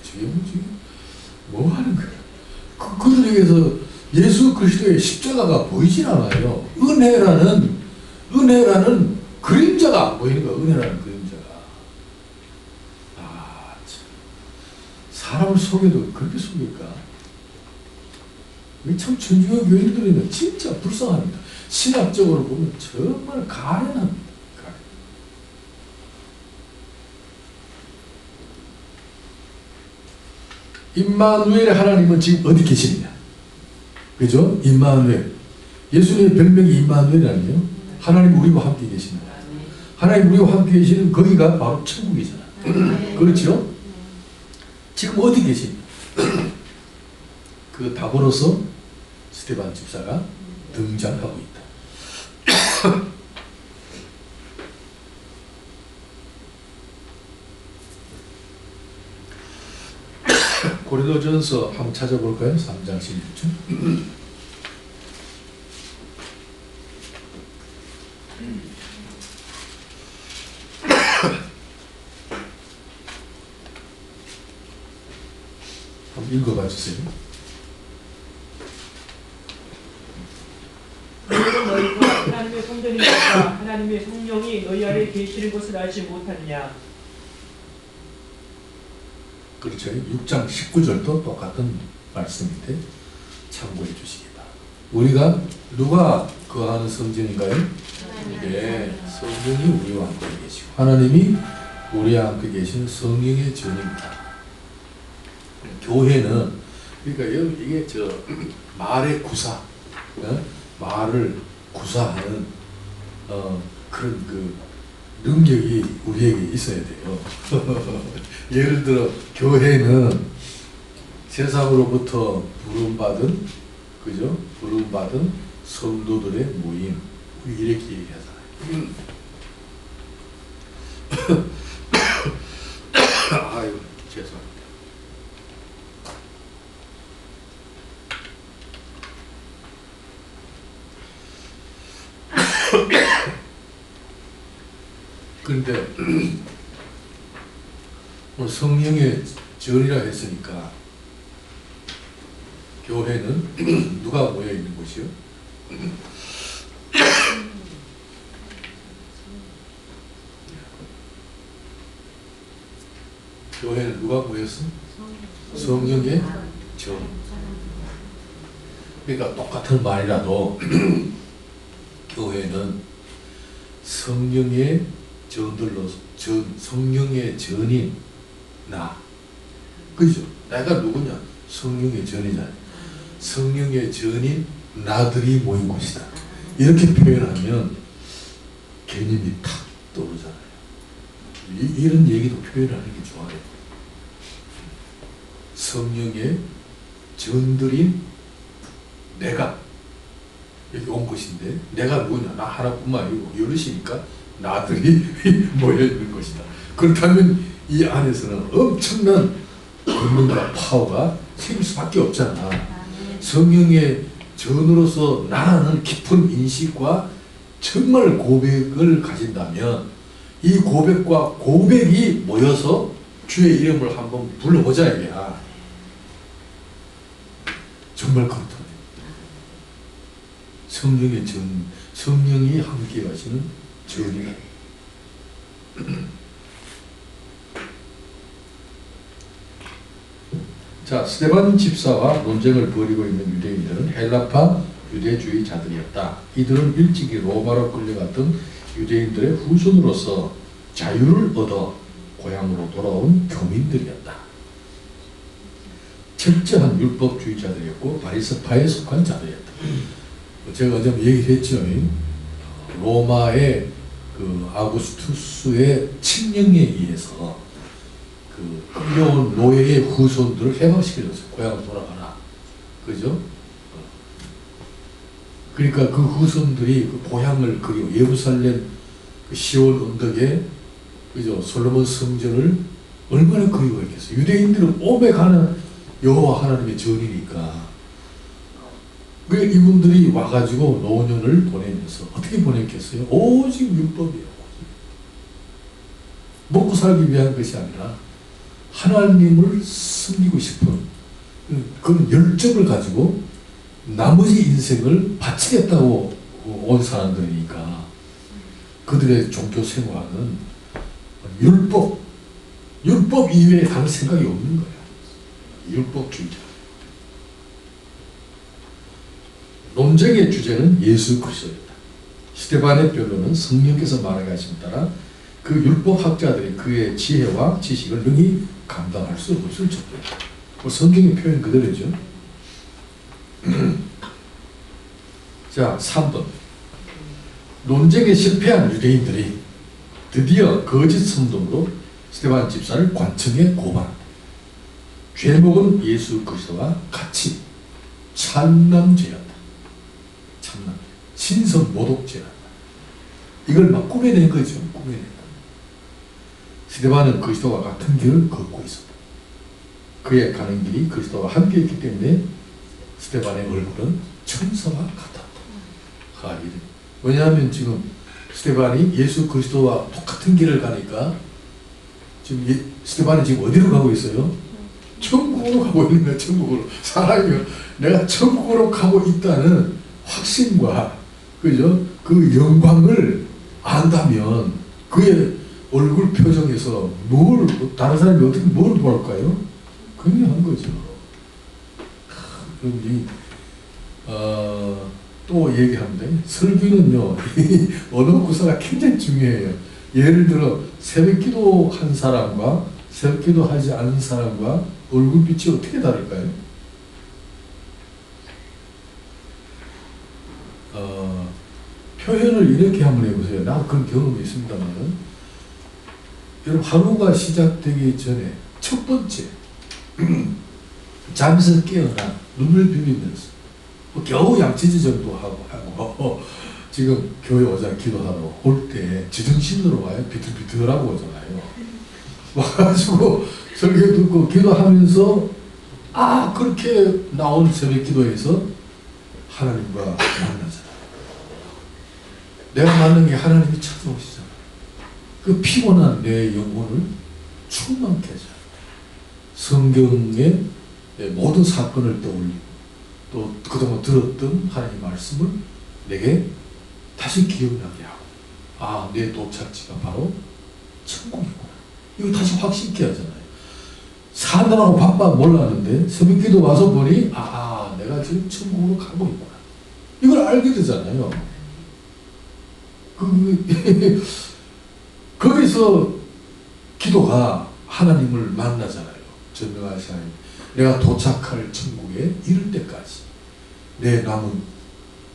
저게 뭐 하는 거야. 그들에게서 예수 그리스도의 십자가가 보이진 않아요. 은혜라는 그림자가 안 보이는 거야. 은혜라는 그림자가. 참. 사람을 속여도 그렇게 속일까? 참 천주교 교인들은 진짜 불쌍합니다. 신학적으로 보면 정말 가련합니다. 임마누엘의 하나님은 지금 어디 계시느냐? 그죠? 임마누엘. 예수님의 별명이 임마누엘 아니에요? 하나님 우리와 함께 계시는 거예요. 하나님 우리와 함께 계시는 거기가 바로 천국이잖아. 그렇죠? 지금 어디 계시냐? 그 답으로서 스데반 집사가 등장하고 있다. 고린도전서 한번 찾아볼까요? 3장 16절. 한번 읽어봐 주세요. 너희는 너희가 하나님의 성전인 것과 하나님의 성령이 너희 안에 계시는 것을 알지 못하느냐. 그렇죠. 6장 19절도 똑같은 말씀인데 참고해 주시기 바랍니다. 우리가 누가 거하는 성전인가요? 네, 성령이 우리와 함께 계시고 하나님이 우리와 함께 계신 성령의 전입니다. 교회는 그러니까 이게 말의 구사, 말을 구사하는 그런 그 능력이 우리에게 있어야 돼요. 예를 들어 교회는 세상으로부터 부름받은 그죠? 부름받은 성도들의 모임 이렇게 얘기하잖아요. 아유 죄송합니다. 그런데 성령의 전이라 했으니까 교회는 누가 모여 있는 곳이요? 교회는 누가 모였어? 성령의 전. 그러니까 똑같은 말이라도 교회는 성령의 전들로 성령의 전인 나. 그죠? 내가 누구냐? 성령의 전이잖아요. 성령의 전인 나들이 모인 곳이다. 이렇게 표현하면 개념이 탁 떠오르잖아요. 이런 얘기도 표현하는 게 좋아요. 성령의 전들인 내가 여기 온 것인데 내가 누구냐? 나 하나뿐만 아니고 여럿이니까 나들이 모여 있는 것이다. 그렇다면 이 안에서는 엄청난 권능과 파워가 생길 수밖에 없잖아. 성령의 전으로서 나라는 깊은 인식과 정말 고백을 가진다면 이 고백과 고백이 모여서 주의 이름을 한번 불러보자 이게야. 정말 그렇다. 성령의 전, 성령이 함께 가시는 전이다. 자, 스데반 집사와 논쟁을 벌이고 있는 유대인들은 헬라파 유대주의자들이었다. 이들은 일찍이 로마로 끌려갔던 유대인들의 후손으로서 자유를 얻어 고향으로 돌아온 교민들이었다. 철저한 율법주의자들이었고 바리새파에 속한 자들이었다. 제가 좀 얘기를 했죠. 로마의 그 아구스투스의 칙령에 의해서 그 끌려온 노예의 후손들을 해방시켜줬어요. 고향으로 돌아가라. 그죠? 그러니까 그 후손들이 그 고향을 그 예루살렘 그 시온 언덕에 그죠? 솔로몬 성전을 얼마나 그리워했겠어요. 유대인들은 오매 가는 여호와 하나님의 전이니까. 그 이분들이 와가지고 노년을 보내면서 어떻게 보냈겠어요? 오직 율법이에요. 먹고 살기 위한 것이 아니라 하나님을 섬기고 싶은 그런 열정을 가지고 나머지 인생을 바치겠다고 온 사람들이니까 그들의 종교 생활은 율법 이외에 다른 생각이 없는 거야. 율법주의자. 논쟁의 주제는 예수 그리스도였다. 스데반의 변론은 성령께서 말하게 하심 따라 그 율법학자들이 그의 지혜와 지식을 능히 감당할 수 없을 정도였다. 성경의 표현 그대로죠. 자, 3번. 논쟁에 실패한 유대인들이 드디어 거짓 선동으로 스데반 집사를 관청에 고발한다. 죄목은 예수 그리스도와 같이 참남죄였다. 참남. 신성 모독죄였다. 이걸 막 꾸며낸 거죠. 꾸며낸다. 스데반은 그리스도와 같은 길을 걷고 있었다. 그의 가는 길이 그리스도와 함께 했기 때문에 스데반의 얼굴은 천사와 같았다. 왜냐하면 지금 스데반이 예수 그리스도와 똑같은 길을 가니까 지금 스데반이 지금 어디로 가고 있어요? 천국으로 가고 있는 거야. 천국으로. 사람이 내가 천국으로 가고 있다는 확신과 그죠? 그 영광을 안다면 그의 얼굴 표정에서 다른 사람이 어떻게 뭘 볼까요? 굉장한 거죠. 그럼 또 얘기하면 돼. 설교는요, 언어 구사가 굉장히 중요해요. 예를 들어, 새벽기도 한 사람과 새벽기도 하지 않은 사람과 얼굴빛이 어떻게 다를까요? 표현을 이렇게 한번 해보세요. 나 그런 경험이 있습니다만, 여러분, 하루가 시작되기 전에 첫 번째, 잠에서 깨어나 눈을 비비면서 겨우 양치질 정도 하고 지금 교회 오자 기도하러 올 때 지정신으로 와요. 비틀비틀하고 오잖아요. 와가지고 설교 듣고 기도하면서 그렇게 나온 새벽 기도에서 하나님과 만나잖아요. 내가 만난 게 하나님이 찾아오시잖아요. 그 피곤한 내 영혼을 충만케 하잖아요. 성경의 모든 사건을 떠올리고 또 그동안 들었던 하나님의 말씀을 내게 다시 기억나게 하고 내 도착지가 바로 천국이구나. 이거 다시 확신케 하잖아요. 사느라고 바빠 몰랐는데 새벽기도 와서 보니 내가 지금 천국으로 가고 있구나. 이걸 알게 되잖아요. 거기서 기도가 하나님을 만나잖아요. 전능하신 하나님. 내가 도착할 천국에 이를 때까지 내 남은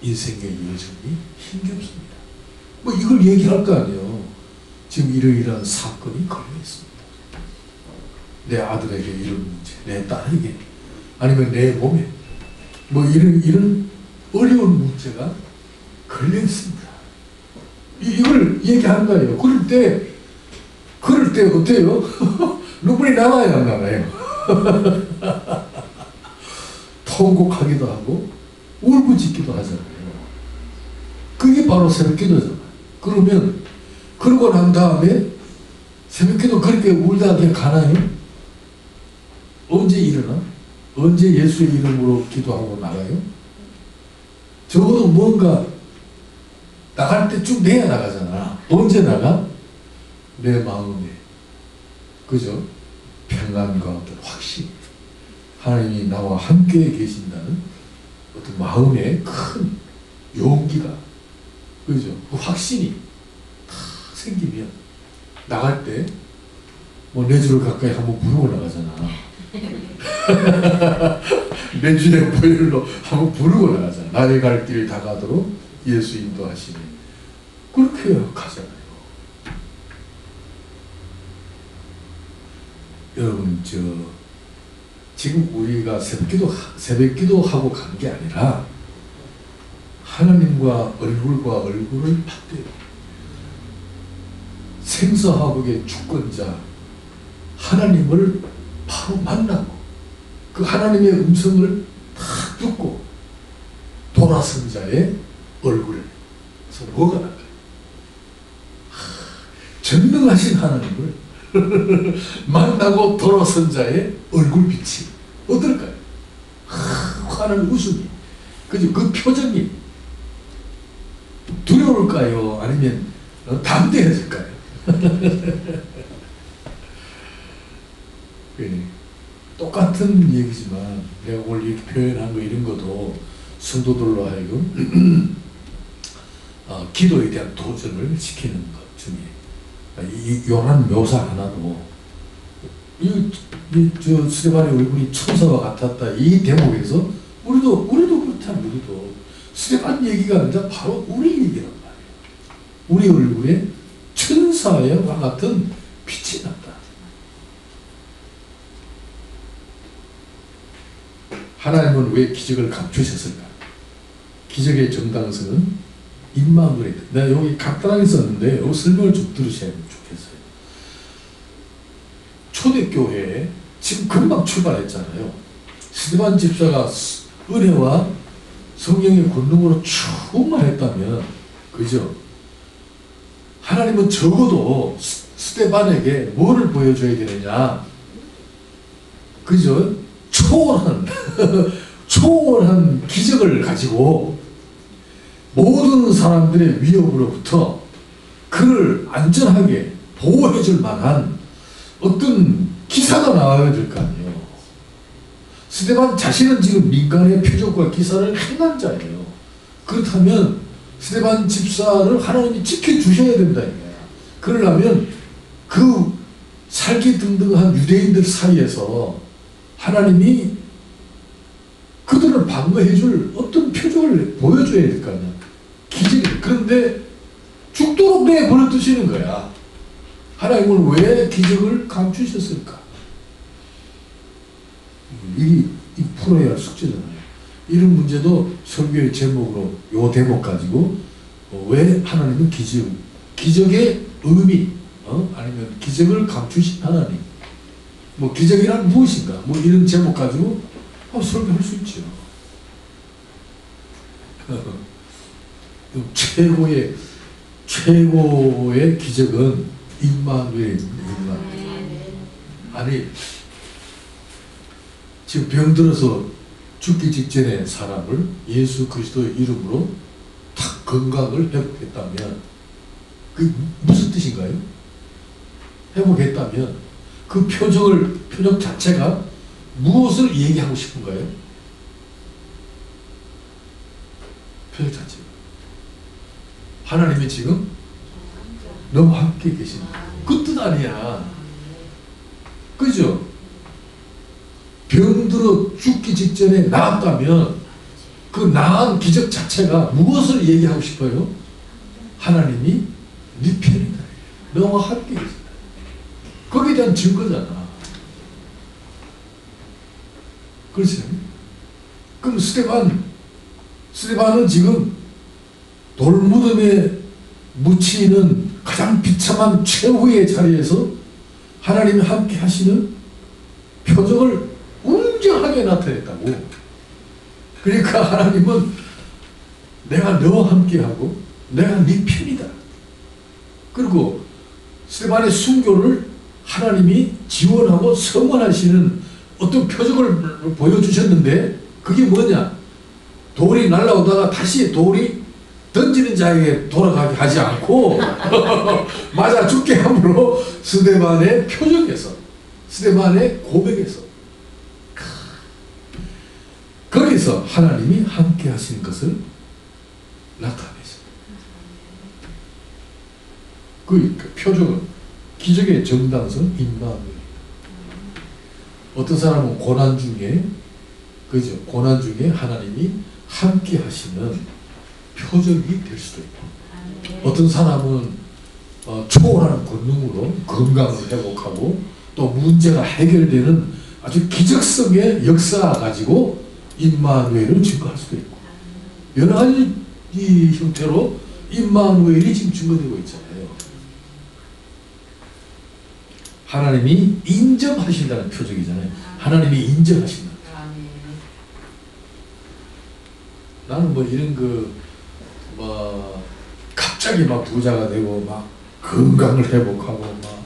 인생의 여정이 힘겹습니다. 이걸 얘기할 거 아니에요. 지금 이러이러한 사건이 걸려 있습니다. 내 아들에게 이런 문제, 내 딸에게, 아니면 내 몸에 이런 어려운 문제가 걸려 있습니다. 이걸 얘기하는 거예요. 그럴 때 어때요? 눈물이 나와요, 안 나와요? 통곡하기도 하고 울부짖기도 하잖아요. 그게 바로 새벽기도잖아요. 그러고 난 다음에 새벽기도 그렇게 울다 그냥 가나요? 언제 일어나? 언제 예수의 이름으로 기도하고 나가요? 적어도 뭔가 나갈 때 쭉 내야 나가잖아. 언제 나가? 내 마음에 그죠? 평안과 어떤 확신, 하나님이 나와 함께 계신다는 어떤 마음의 큰 용기가, 그죠? 그 확신이 다 생기면 나갈 때 내주를 가까이 한번 부르고 나가잖아. 내주의 보혈로 한번 부르고 나가잖아. 나의 갈 길 다가도록 예수 인도하시네. 그렇게 가잖아요. 여러분, 지금 우리가 새벽기도 하고 간 게 아니라 하나님과 얼굴을 받대요. 생사화복의 주권자 하나님을 바로 만나고 그 하나님의 음성을 다 듣고 돌아선 자의 얼굴에서 뭐가 나가요? 전능하신 하나님을 만나고 돌아선 자의 얼굴빛이 어떨까요? 환한 웃음이, 그죠? 그 표정이 두려울까요? 아니면 담대해질까요? 똑같은 얘기지만 내가 오늘 이렇게 표현한 거 이런 것도 성도들로 하여금 기도에 대한 도전을 시키는 것 중에 요한 묘사 하나도 스데반의 얼굴이 천사와 같았다 이 대목에서 우리도 그렇다면 우리도 스데반 얘기가 아니라 바로 우리 얘기란 말이에요. 우리 얼굴에 천사와 같은 빛이 났다. 하나님은 왜 기적을 감추셨을까? 기적의 정당성은 임마누엘. 내가 여기 간단하게 썼는데 여기 설명을 좀 들으셔야 좋겠어요. 초대교회에 지금 금방 출발했잖아요. 스데반 집사가 은혜와 성령의 권능으로 충만했다면, 그죠? 하나님은 적어도 스데반에게 뭐를 보여줘야 되느냐? 그죠? 초월한 초월한 기적을 가지고 모든 사람들의 위협으로부터 그를 안전하게 보호해 줄 만한 어떤 기사가 나와야 될 거 아니에요. 스데반 자신은 지금 민간의 표적과 기사를 행한 자예요. 그렇다면 스데반 집사를 하나님이 지켜주셔야 된다 이거야. 그러려면 그 살기등등한 유대인들 사이에서 하나님이 그들을 방어해 줄 어떤 표적을 보여줘야 될 거 아니야. 기적이. 그런데 죽도록 내버려 두시는 거야. 하나님은 왜 기적을 감추셨을까? 이 풀어야 할 숙제잖아요. 이런 문제도 설교의 제목으로 요 대목 가지고 왜 하나님은 기적의 의미, 아니면 기적을 감추신 하나님, 뭐 기적이란 무엇인가, 뭐 이런 제목 가지고 설교할 수 있죠. 최고의 기적은 임마누엘입니다. 아니 지금 병들어서 죽기 직전에 사람을 예수 그리스도의 이름으로 탁 건강을 회복했다면 그 무슨 뜻인가요? 회복했다면 그 표적 자체가 무엇을 얘기하고 싶은가요? 표적 자체가 하나님이 지금 너무 함께 계신다. 그 뜻 아니야. 그죠? 병들어 죽기 직전에 나았다면 그 나은 기적 자체가 무엇을 얘기하고 싶어요? 하나님이 네 편이다. 너와 함께 계신다. 거기에 대한 증거잖아. 그렇지? 그럼 스데반은 지금 돌무덤에 묻히는 가장 비참한 최후의 자리에서 하나님이 함께 하시는 표적을 웅장하게 나타냈다고. 그러니까 하나님은 내가 너와 함께하고 내가 네 편이다. 그리고 스데반의 순교를 하나님이 지원하고 성원하시는 어떤 표적을 보여주셨는데 그게 뭐냐? 돌이 날아오다가 다시 돌이 던지는 자에게 돌아가게 하지 않고 맞아 죽게 함으로 스데반의 표적에서, 스데반의 고백에서 거기서 하나님이 함께 하시는 것을 나타내죠. 그 표적은 기적의 정당성 임마누엘. 어떤 사람은 고난 중에, 그죠? 고난 중에 하나님이 함께 하시는 표적이 될 수도 있고, 어떤 사람은 초월하는 권능으로 건강을 회복하고 또 문제가 해결되는 아주 기적성의 역사 가지고 임마누엘을 증거할 수도 있고, 여러 가지 이 형태로 임마누엘이 지금 증거되고 있잖아요. 하나님이 인정하신다는 표적이잖아요. 하나님이 인정하신다. 나는 뭐 이런 갑자기 막 부자가 되고 막 건강을 회복하고 막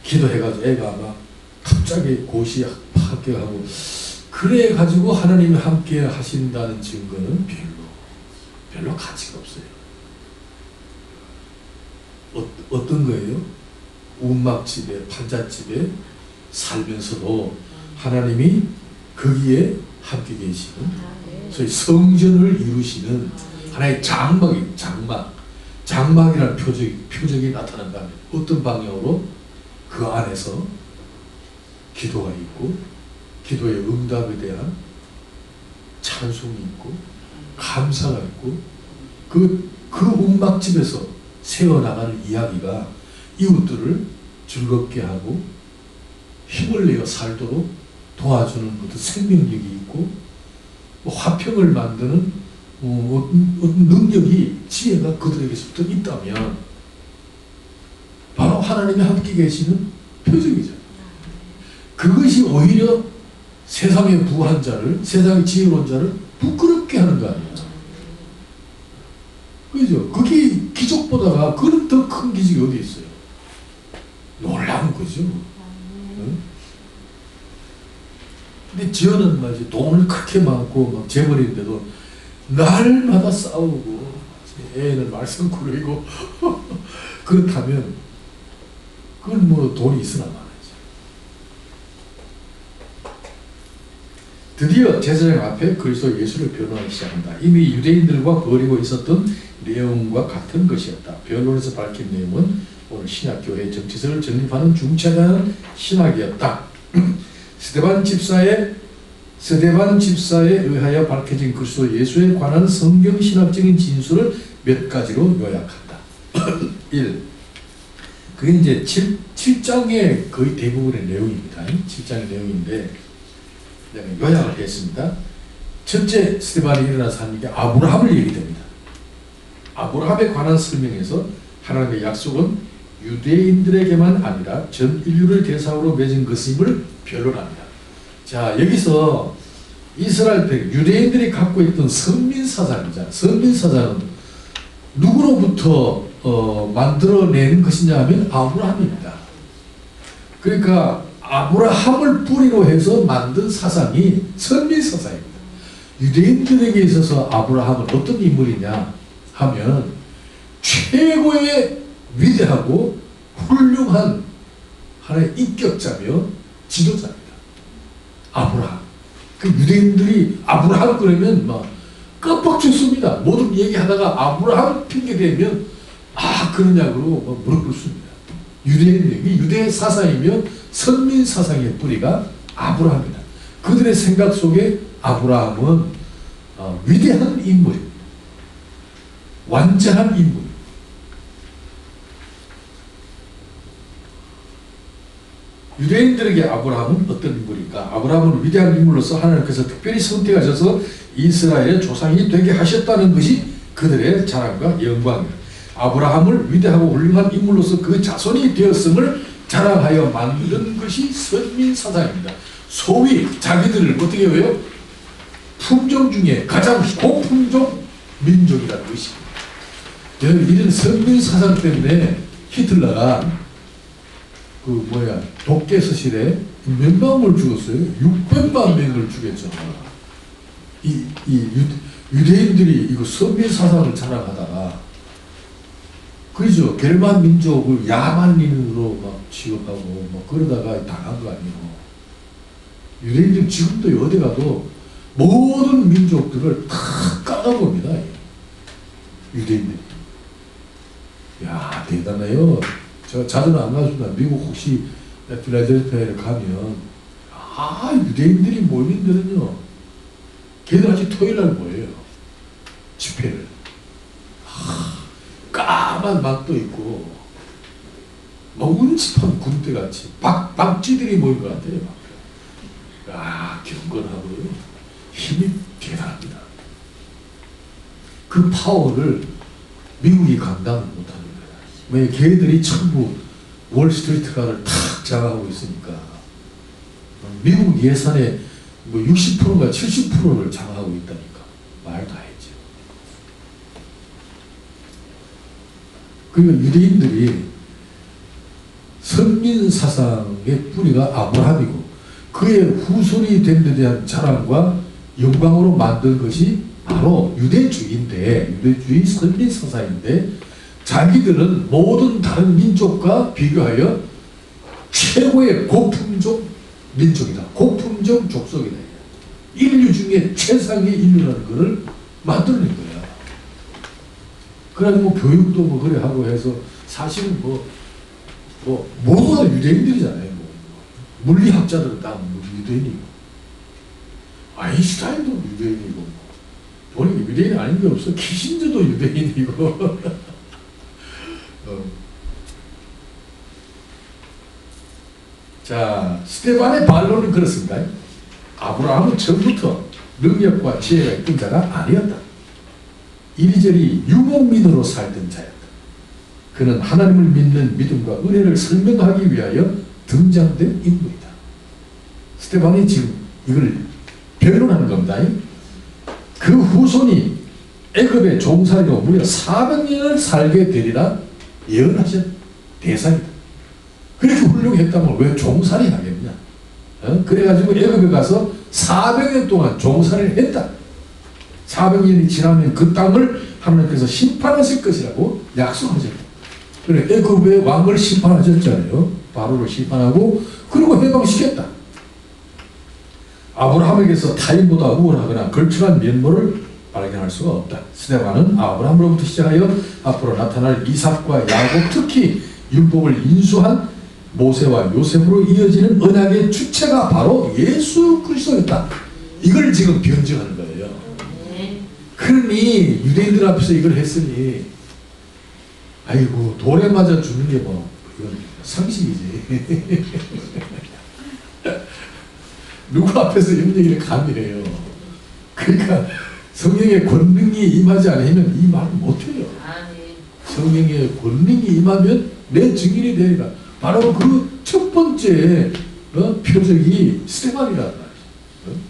기도해가지고 애가 막 갑자기 고시 합격하고 그래 가지고 하나님이 함께 하신다는 증거는 별로 가치가 없어요. 어떤 거예요? 운막집에, 판잣집에 살면서도 하나님이 거기에 함께 계시는, 소위 성전을 이루시는 하나의 장막이라는 표적이 나타난다면 어떤 방향으로? 그 안에서 기도가 있고 기도의 응답에 대한 찬송이 있고 감사가 있고 그 운막집에서 세워나가는 이야기가 이웃들을 즐겁게 하고 힘을 내어 살도록 도와주는 어떤 생명력이 있고 화평을 만드는 어떤 능력이, 지혜가 그들에게서부터 있다면 바로 하나님이 함께 계시는 표적이죠. 그것이 오히려 세상의 부한 자를, 세상의 지혜로운 자를 부끄럽게 하는 거 아니에요. 그죠? 그게 기적보다가 그런 더 큰 기적이 어디 있어요? 놀라운 거죠. 응? 근데 지어는 말이지 돈을 그렇게 많고 막 재벌인데도 날마다 싸우고 애는 말썽 꾸리고 그렇다면 그건 뭐 돈이 있으나 말이지. 드디어 제사장 앞에 그리스도 예수를 변호하기 시작한다. 이미 유대인들과 벌이고 있었던 내용과 같은 것이었다. 변론에서 밝힌 내용은 오늘 신약교회 정치설을 정립하는 중차대한 신학이었다. 스데반 집사에 의하여 밝혀진 그리스도 예수에 관한 성경 신학적인 진술을 몇 가지로 요약한다. 1. 그게 이제 7장의 거의 대부분의 내용입니다. 7장의 내용인데 요약을 했습니다. 첫째, 스데반이 일어나서 게 아브라함을 얘기됩니다. 아브라함에 관한 설명에서 하나님의 약속은 유대인들에게만 아니라 전 인류를 대상으로 맺은 것임을 변론합니다. 자, 여기서 이스라엘 백 유대인들이 갖고 있던 선민사상이잖아요. 선민사상은 누구로부터 만들어낸 것이냐 하면 아브라함입니다. 그러니까 아브라함을 뿌리로 해서 만든 사상이 선민사상입니다. 유대인들에게 있어서 아브라함은 어떤 인물이냐 하면 최고의 위대하고 훌륭한 하나의 인격자며 지도자입니다. 아브라함. 그 유대인들이 아브라함 그러면 막 깜빡 죽습니다. 모든 얘기하다가 아브라함 핑계 대면 그러냐고 막 물어보습니다. 유대인들이 유대 사상이며 선민 사상의 뿌리가 아브라함이다. 그들의 생각 속에 아브라함은 위대한 인물입니다. 완전한 인물. 유대인들에게 아브라함은 어떤 인물일까? 아브라함은 위대한 인물로서 하나님께서 특별히 선택하셔서 이스라엘의 조상이 되게 하셨다는 것이 그들의 자랑과 영광입니다. 아브라함을 위대하고 훌륭한 인물로서 그 자손이 되었음을 자랑하여 만든 것이 선민사상입니다. 소위 자기들을 어떻게 해요? 품종 중에 가장 고품종 민족이라는 것입니다. 이런 선민사상 때문에 히틀러가 독재서실에 몇 명을 죽었어요? 600만 명을 죽였죠. 유대인들이 이거 선민사상을 자랑하다가 그죠? 게르만 민족을 야만인으로 막 취급하고 막 그러다가 당한 거 아니에요. 유대인들 지금도 어디 가도 모든 민족들을 다 까다봅니다. 유대인들이. 야, 대단해요. 저 자주는 안 가습니다. 미국 혹시 필라델피아에 가면 유대인들이 모이는 데는요. 걔들 아직 토요일날 모여요. 집회를. 까만 막도 있고 막 운집한 군대같이 박쥐들이 모인 것 같아요. 경건하고요. 힘이 대단합니다. 그 파워를 미국이 감당을 못하는 거예요. 왜 걔들이 전부 월스트리트가를 탁 장악하고 있으니까 미국 예산의 60%가 70%를 장악하고 있다니까 말 다 했죠. 그리고 유대인들이 선민사상의 뿌리가 아브라함이고 그의 후손이 된 데 대한 자랑과 영광으로 만든 것이 바로 유대주의인데, 유대주의 선민사상인데 자기들은 모든 다른 민족과 비교하여 최고의 고품종 민족이다. 고품종 족속이다. 인류 중에 최상의 인류라는 것을 만들어낸 거야. 그래가지고 교육도 그래 하고 해서 사실은 모두가 유대인들이잖아요. 물리학자들은 다 유대인이고 아인슈타인도 유대인이고 보니까 유대인 아닌 게 없어. 키신저도 유대인이고 자, 스데반의 반론은 그렇습니다. 아브라함은 처음부터 능력과 지혜가 있던 자가 아니었다. 이리저리 유목민으로 살던 자였다. 그는 하나님을 믿는 믿음과 은혜를 설명하기 위하여 등장된 인물이다. 스데반이 지금 이걸 변론하는 겁니다. 그 후손이 애굽의 종살이로 무려 400년을 살게 되리라 예언하신 대상이다. 그렇게 훌륭했다면 왜 종살이 하겠냐? 그래가지고 애굽에 가서 400년 동안 종살이를 했다. 400년이 지나면 그 땅을 하나님께서 심판하실 것이라고 약속하셨다. 그래, 애굽의 왕을 심판하셨잖아요. 바로를 심판하고 그리고 해방시켰다. 아브라함에게서 타인보다 우월하거나 걸출한 면모를 발견할 수가 없다. 스데반은 아브라함으로부터 시작하여 앞으로 나타날 이삭과 야곱, 특히 율법을 인수한 모세와 요셉으로 이어지는 언약의 주체가 바로 예수 그리스도였다. 이걸 지금 변증하는 거예요. 그러니 유대인들 앞에서 이걸 했으니 아이고 돌에 맞아 죽는 게 뭐 이건 상식이지. 누구 앞에서 이런 얘기를 감히 해요. 그러니까 성령의 권능이 임하지 않으면 이 말을 못해요. 성령의 권능이 임하면 내 증인이 되리라. 바로 그 첫 번째 표적이 스데반이라는 말이죠.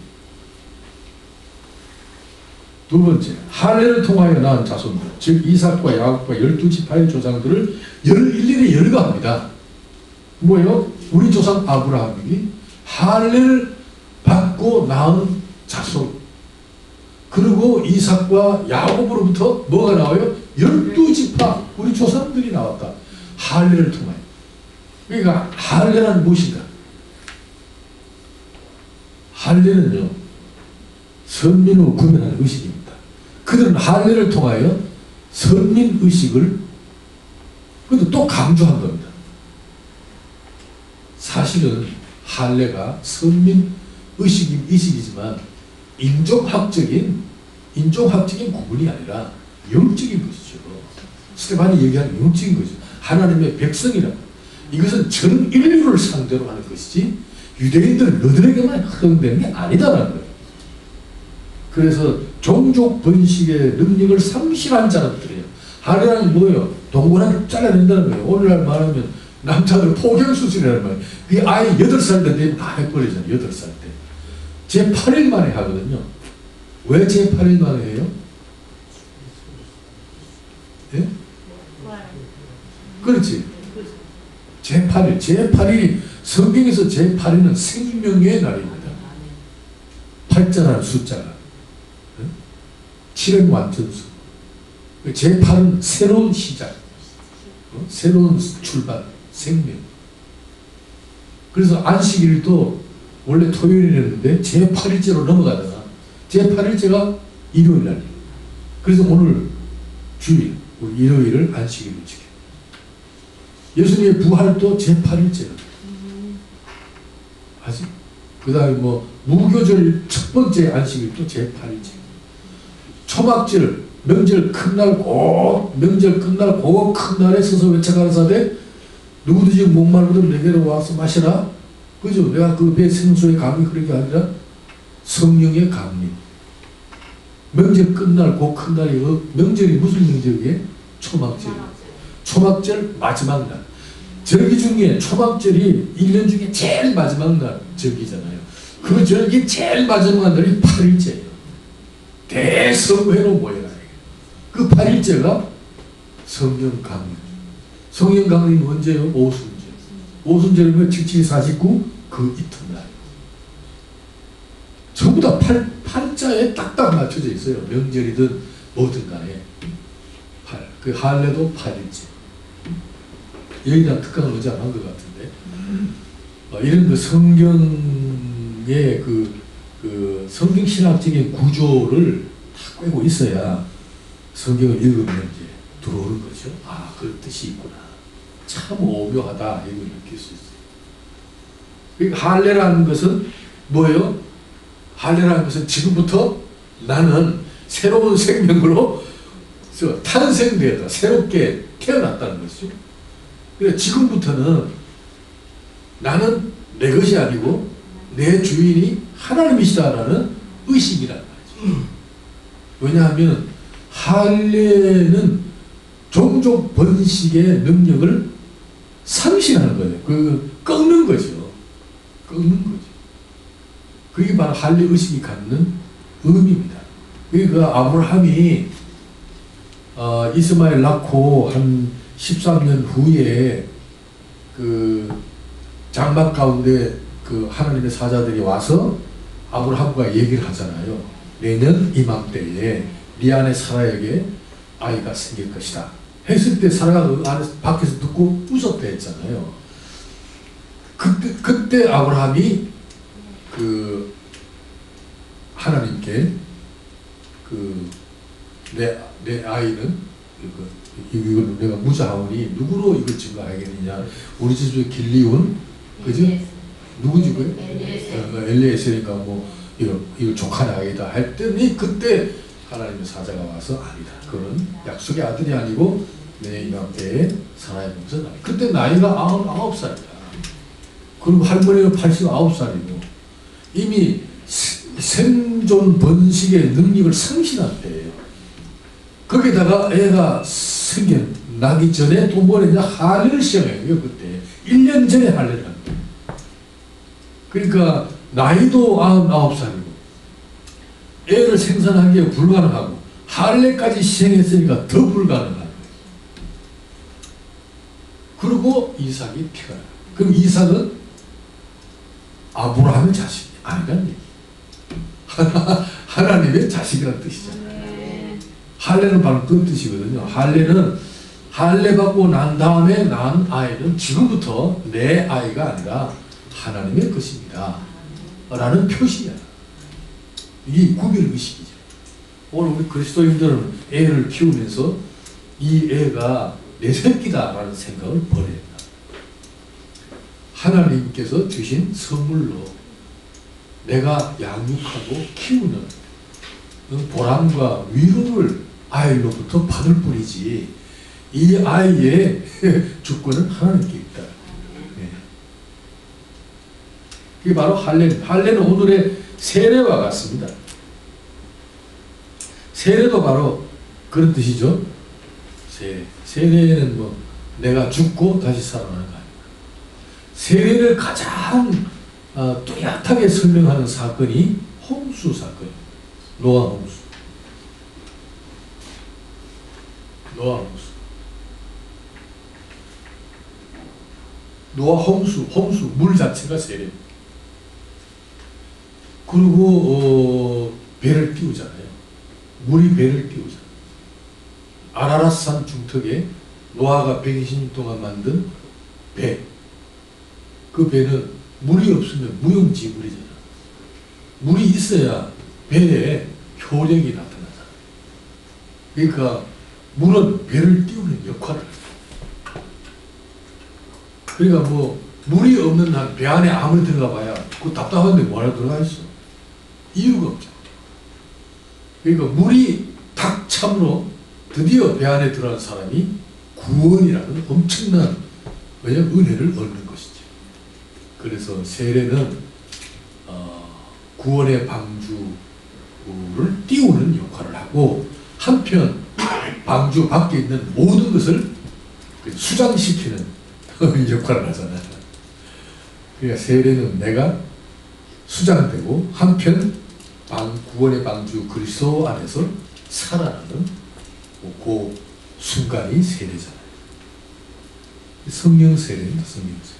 두 번째, 할례를 통하여 낳은 자손들, 즉 이삭과 야곱과 12지파의 조상들을 일일이 열거합니다. 뭐예요? 우리 조상 아브라함이 할례를 받고 낳은 자손, 그리고 이삭과 야곱으로부터 뭐가 나와요? 12지파 우리 조상들이 나왔다. 할례를 통하여. 그러니까 할례란 무엇인가? 할례는요, 선민후 구별하는 의식입니다. 그들은 할례를 통하여 선민 의식을 근데 또 강조한 겁니다. 사실은 할례가 선민 의식이지만 인종학적인 구분이 아니라 영적인 것이죠. 스데반이 얘기하는 영적인 것이죠. 하나님의 백성이라. 이것은 전 인류를 상대로 하는 것이지 유대인들 너들에게만 허용되는 게 아니다라는 거예요. 그래서 종족 번식의 능력을 상실한 자들이에요. 할례는 뭐예요? 동그랗게 잘라낸다는 거예요. 오늘날 말하면 남자들 포경수술이라는 말이에요. 그게 아이 8살 때 되면 다 해버리잖아요. 8살 때. 제 8일 만에 하거든요. 왜 제 8일 만에 해요? 예? 그렇지. 제8일. 제8일이 성경에서 제8일은 생명의 날입니다. 8자라는 숫자가. 7은 완전수. 제8은 새로운 시작. 새로운 출발. 생명. 그래서 안식일도 원래 토요일이었는데 제8일째로 넘어가다가 제8일째가 일요일 날이에요. 그래서 오늘 주일, 일요일을 안식일로 지켜요. 예수님의 부활도 제8일째예요. 아직? 그 다음에 뭐 무교절 첫 번째 안식일도 제8일째. 초막절, 명절 큰날 명절 끝날 그 큰 날에 서서 외쳐가라사대 누구든지 목마르거든 내게로 와서 마시라. 그죠? 내가 그 배 생수의 감이 그런 게 아니라 성령의 감리. 명절 끝날 그 큰 날이 명절이 무슨 명절이에요? 초막절. 초막절 마지막 날. 절기 중에 초막절이 1년 중에 제일 마지막 날 절기잖아요. 그 절기 제일 마지막 날이 8일째예요. 대성회로 모여라. 그 8일째가 성령 강림. 성령 강림이 언제요? 오순절. 오순절이면 7749 그 이튿날. 전부 다 8자에 딱딱 맞춰져 있어요. 명절이든 뭐든 간에. 8. 그 할례도 8일째. 여기다 특강을 어제 한 것 같은데. 이런 그 성경의 그 성경신학적인 구조를 다 꿰고 있어야 성경을 읽으면 이제 들어오는 거죠. 아, 그 뜻이 있구나. 참 오묘하다. 이걸 느낄 수 있어요. 그러니까 할례라는 것은 뭐예요? 할례라는 것은 지금부터 나는 새로운 생명으로 탄생되었다. 새롭게 태어났다는 것이죠. 그러니까 지금부터는 나는 내 것이 아니고 내 주인이 하나님이시다라는 의식이란 말이죠. 왜냐하면 할례는 종족 번식의 능력을 상실하는 거예요. 꺾는 거죠. 꺾는 거죠. 그게 바로 할례 의식이 갖는 의미입니다. 그러니까 아브라함이 이스마엘 낳고 한 13년 후에 그 장막 가운데 그 하나님의 사자들이 와서 아브라함과 얘기를 하잖아요. 내년 이맘때에 네 안에 사라에게 아이가 생길 것이다. 했을 때 사라가 그 안에 밖에서 듣고 웃었다 했잖아요. 그때 아브라함이 그 하나님께 내 아이는 이걸 내가 무자하오니 누구로 이걸 증거하겠느냐. 우리 집에 길리온 그지? 누구지 그게? 엘리에셀이니까 뭐 이거 조카의 아이다 했더니 그때 하나님의 사자가 와서 아니다. 그건 약속의 아들이 아니고 내 이맘때에 사라의 몸에서 나이. 그때 나이가 99살이다. 그리고 할머니는 89살이고 이미 생존 번식의 능력을 상실한 때예요. 거기다가 애가 나기 전에 또 뭐랬냐 할례를 시작해요. 그때 1년 전에 할례를 한 거예요. 그러니까 나이도 99살이고 애를 생산하기에 불가능하고 할례까지 시행했으니까 더 불가능한 거예요. 그리고 이삭이 피가 나요. 그럼 이삭은 아브라함의 자식이 아니라는 얘기. 하나님의 자식이라는 뜻이잖아요. 할례는 바로 그 뜻이거든요. 할례 받고 난 다음에 난 아이는 지금부터 내 아이가 아니라 하나님의 것입니다. 라는 표시야. 이게 구별의식이죠. 오늘 우리 그리스도인들은 애를 키우면서 이 애가 내 새끼다라는 생각을 버려야 한다. 하나님께서 주신 선물로 내가 양육하고 키우는 보람과 위로를 아이로부터 받을 뿐이지 이 아이의 주권은 하나님께 있다. 네. 그게 바로 할례는 오늘의 세례와 같습니다. 세례도 바로 그런 뜻이죠. 세례는 뭐 내가 죽고 다시 살아나는 거 아닙니까? 세례를 가장 뚜렷하게 설명하는 사건이 홍수 사건이에요. 노아 홍수. 노아 홍수, 물 자체가 세례. 그리고 배를 띄우잖아요. 물이 배를 띄우잖아요. 아라랏산 중턱에 노아가 120년 동안 만든 배. 그 배는 물이 없으면 무용지물이잖아. 물이 있어야 배에 효력이 나타나잖아. 그러니까 물은 배를 띄우는 역할을 해요. 그러니까 뭐 물이 없는 한 배 안에 아무리 들어가 봐야 그 답답한데 뭐하러 들어가 있어? 이유가 없죠. 그러니까 물이 탁 참으로 드디어 배 안에 들어간 사람이 구원이라는 엄청난 은혜를 얻는 것이죠. 그래서 세례는 구원의 방주를 띄우는 역할을 하고 한편 방주 밖에 있는 모든 것을 수장시키는 역할을 하잖아요. 그러니까 세례는 내가 수장되고 한편 구원의 방주 그리스도 안에서 살아나는 그 순간이 세례잖아요. 성령 세례입니다. 성령 세례.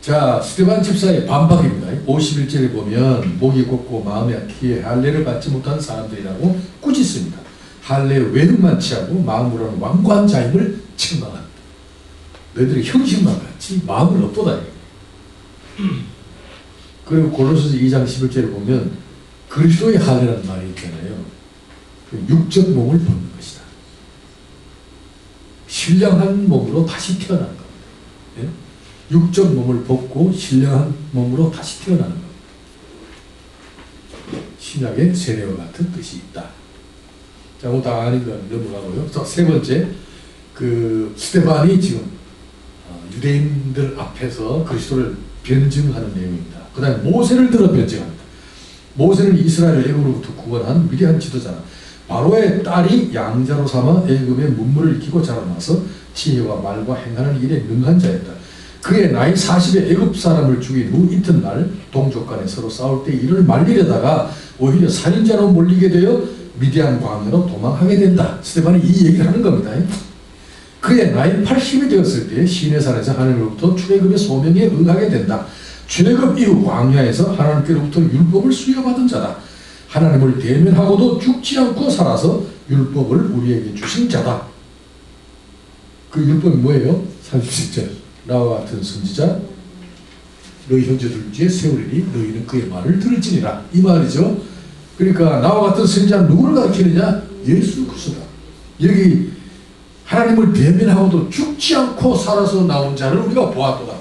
자, 스데반 집사의 반박입니다. 51절에 보면 목이 곱고 마음이 약해 할례를 받지 못한 사람들이라고 꾸짖습니다. 할례 외능만 취하고 마음으로는 완고한 자임을 책망한다. 너희들이 형식만 갖지 마음을 없도다. 그리고 골로새서 2장 11절에 보면 그리스도의 할례라는 말이 있잖아요. 육적 몸을 벗는 것이다. 신령한 몸으로 다시 태어난 겁니다. 예? 육적 몸을 벗고 신령한 몸으로 다시 태어나는 겁니다. 신약의 세례와 같은 뜻이 있다. 자, 뭐 다 아는 거 넘어가고요. 자, 세 번째, 스데반이 지금 유대인들 앞에서 그리스도를 변증하는 내용입니다. 그 다음에 모세를 들어 변증합니다. 모세는 이스라엘을 애굽으로부터 구원한 위대한 지도자나 바로의 딸이 양자로 삼아 애굽의 문물을 익히고 자라나서 지혜와 말과 행하는 일에 능한 자였다. 그의 나이 40에 애굽 사람을 죽인 후 이튿날 동족 간에 서로 싸울 때 이를 말리려다가 오히려 살인자로 몰리게 되어 미디안 광야로 도망하게 된다. 스데반이 이 얘기를 하는 겁니다. 그의 나이 80이 되었을 때 시내산에서 하나님으로부터 출애굽의 소명에 응하게 된다. 출애굽 이후 광야에서 하나님께로부터 율법을 수여받은 자다. 하나님을 대면하고도 죽지 않고 살아서 율법을 우리에게 주신 자다. 그 율법이 뭐예요? 37절 나와 같은 선지자 너희 형제들 중에 세우리니 너희는 그의 말을 들을지니라. 이 말이죠. 그러니까 나와 같은 선지자는 누구를 가르치느냐? 예수 그리스도다. 여기 하나님을 대면하고도 죽지 않고 살아서 나온 자를 우리가 보았도다.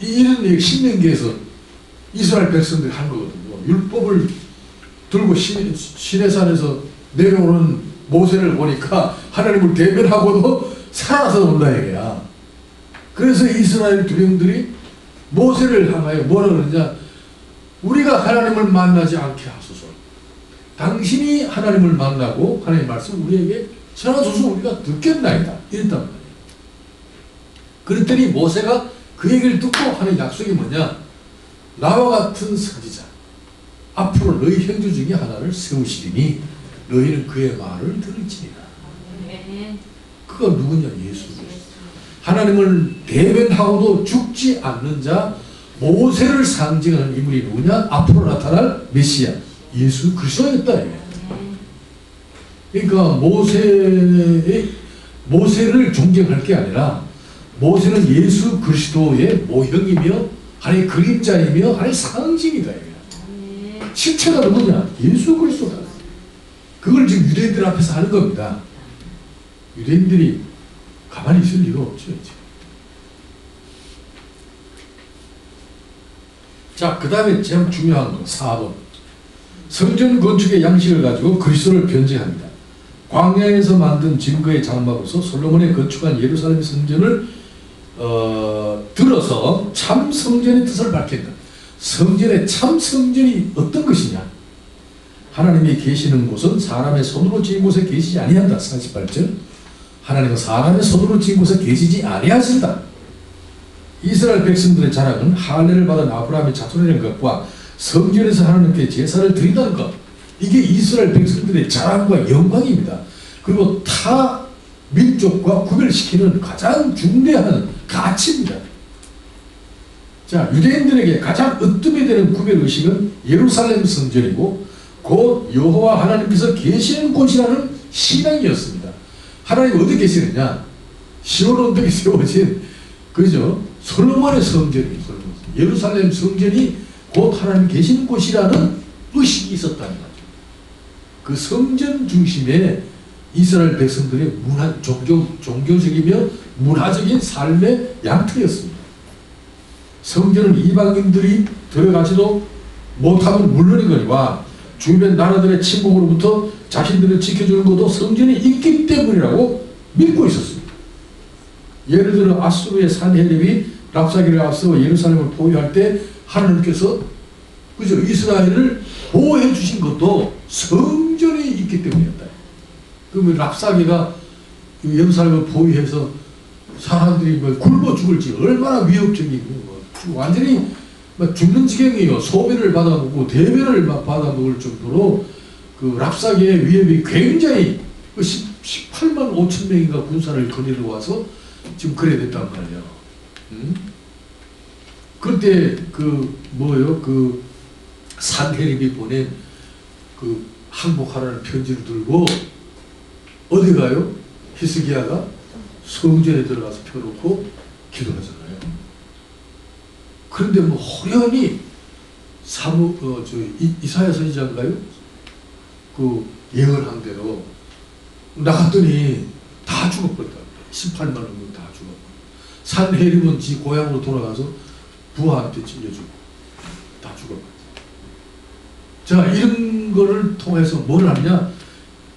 이런 얘기 신명기에서 이스라엘 백성들이 한 거거든요. 율법을 들고 시내산에서 내려오는 모세를 보니까 하나님을 대면하고도 살아서 온다 얘기야. 그래서 이스라엘 두령들이 모세를 향하여 뭐라 그러냐? 우리가 하나님을 만나지 않게 하소서. 당신이 하나님을 만나고 하나님의 말씀 우리에게 전하소서 우리가 듣겠나이다. 이랬단 말이에요. 그랬더니 모세가 그 얘기를 듣고 하는 약속이 뭐냐? 나와 같은 선지자 앞으로 너희 형제 중에 하나를 세우시리니 너희는 그의 말을 들을지니라. 그가 누구냐? 예수 그리스도. 하나님을 대면하고도 죽지 않는 자 모세를 상징하는 인물이 누구냐? 앞으로 나타날 메시아 예수 그리스도였다. 그러니까 모세를 존경할 게 아니라 모세는 예수 그리스도의 모형이며 하나님의 그림자이며 하나님의 상징이다. 실체가 누구냐? 예수 그리스도다. 그걸 지금 유대인들 앞에서 하는 겁니다. 유대인들이 가만히 있을 리가 없죠. 자, 그 다음에 제일 중요한 거 4번. 성전 건축의 양식을 가지고 그리스도를 변증합니다. 광야에서 만든 증거의 장막으로서 솔로몬이 건축한 예루살렘 성전을 들어서 참 성전의 뜻을 밝힌다. 성전의 참 성전이 어떤 것이냐? 하나님이 계시는 곳은 사람의 손으로 지은 곳에 계시지 아니한다. 48절. 하나님은 사람의 손으로 지은 곳에 계시지 아니하신다. 이스라엘 백성들의 자랑은 할례를 받은 아브라함의 자손이라는 것과 성전에서 하나님께 제사를 드린다는 것. 이게 이스라엘 백성들의 자랑과 영광입니다. 그리고 타 민족과 구별시키는 가장 중대한 가치입니다. 자, 유대인들에게 가장 으뜸이 되는 구별의식은 예루살렘 성전이고 곧 여호와 하나님께서 계시는 곳이라는 신앙이었습니다. 하나님 어디 계시느냐? 시온 언덕에 세워진 그죠? 솔로몬의 성전이 예루살렘 성전이 곧 하나님 계시는 곳이라는 의식이 있었다는 거죠. 그 성전 중심의 이스라엘 백성들의 종교적이며 문화적인 삶의 양태였습니다. 성전은 이방인들이 들어가지도 못하면 물론이거니와 주변 나라들의 침공으로부터 자신들을 지켜주는 것도 성전이 있기 때문이라고 믿고 있었습니다. 예를 들어 아수르의 산헤립이 랍사기를 앞서 예루살렘을 포위할 때 하나님께서 그죠? 이스라엘을 보호해 주신 것도 성전이 있기 때문이었다. 그러면 랍사기가 예루살렘을 포위해서 사람들이 굶어 죽을지 얼마나 위협적이고 완전히 죽는 지경이에요. 소변을 받아먹고 대변을 받아먹을 정도로 그 랍사기의 위협이 굉장히 18만 5천 명인가 군사를 거느리러 와서 지금 그래 됐단 말이야. 그때 그 산헤립이 보낸 그 항복하라는 편지를 들고 어디 가요? 히스기야가 성전에 들어가서 펴놓고 기도하잖아요. 그런데 뭐 호련히 이사야 선지자인가요? 그 예언한 대로 나갔더니 다 죽어버렸다. 18만 명 다 죽어버렸다. 산헤립은 지 고향으로 돌아가서 부하한테 찔려주고 다 죽어버렸다. 자, 이런 거를 통해서 뭘 하느냐?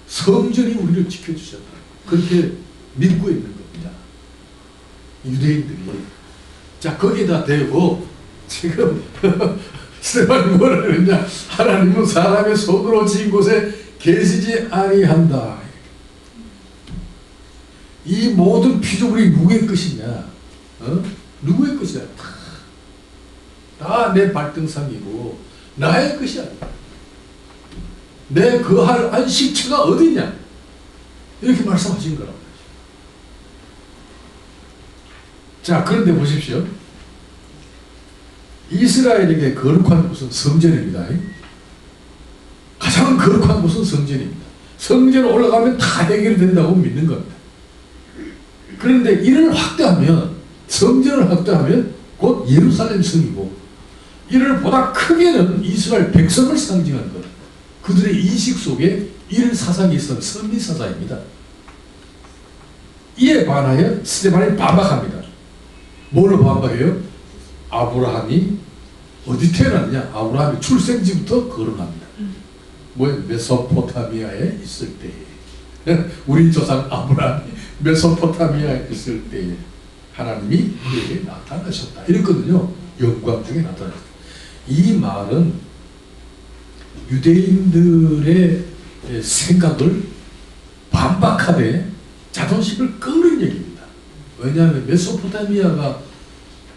성전이 우리를 지켜주셨다. 그렇게 믿고 있는 겁니다. 유대인들이. 자, 거기에다 대고 지금 스테반이 뭐라 그랬냐? 하나님은 사람의 손으로 지은 곳에 계시지 아니한다. 이 모든 피조물이 누구의 것이냐? 누구의 것이냐? 다 내 발등상이고 나의 것이 아니야. 내 거할 안식처가 어디냐? 이렇게 말씀하신 거라고. 자, 그런데 보십시오. 이스라엘에게 거룩한 곳은 성전입니다. 가장 거룩한 곳은 성전입니다. 성전에 올라가면 다 해결된다고 믿는 겁니다. 그런데 이를 확대하면, 성전을 확대하면 곧 예루살렘 성이고, 이를 보다 크게는 이스라엘 백성을 상징하는 것. 그들의 인식 속에 이런 사상이 있었던 선민 사상입니다. 이에 반하여 스데반이 반박합니다. 뭐를 반박해요? 아브라함이 어디 태어났냐? 아브라함이 출생지부터 거론합니다. 뭐예요? 메소포타미아에 있을 때에. 우리 조상 아브라함이 메소포타미아에 있을 때에 하나님이 그에게 나타나셨다. 이랬거든요. 영광 중에 나타나셨다. 이 말은 유대인들의 생각을 반박하되 자존심을 끄는 얘기입니다. 왜냐하면 메소포타미아가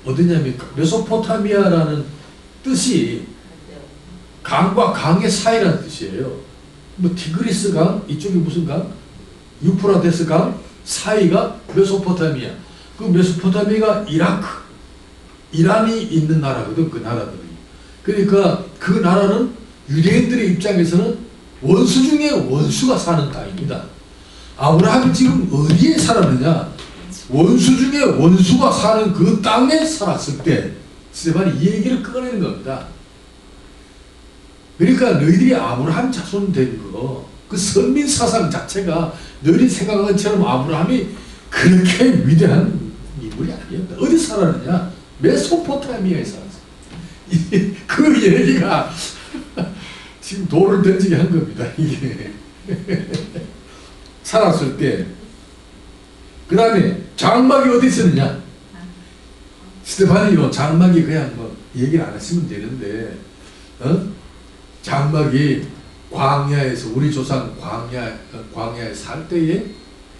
어디냐면, 메소포타미아라는 뜻이 강과 강의 사이라는 뜻이에요. 뭐 티그리스 강, 이쪽이 무슨 강? 유프라데스 강 사이가 메소포타미아. 그 메소포타미아가 이라크, 이란이 있는 나라거든, 그 나라들이. 그러니까 그 나라는 유대인들의 입장에서는 원수 중에 원수가 사는 땅입니다. 아브라함이 지금 어디에 살았느냐? 원수 중에 원수가 사는 그 땅에 살았을 때 스데반이 이 얘기를 꺼내는 겁니다. 그러니까 너희들이 아브라함 자손 된 거, 그 선민 사상 자체가 너희들이 생각한 것처럼 아브라함이 그렇게 위대한 인물이 아니었다. 어디 살았느냐? 메소포타미아에 살았어. 그 얘기가 지금 돌을 던지게 한 겁니다. 이게 살았을 때. 그 다음에 장막이 어디 있었느냐? 스데반이요, 장막이 그냥 뭐 얘기를 안 했으면 되는데, 장막이 광야에서, 우리 조상 광야에 살 때에,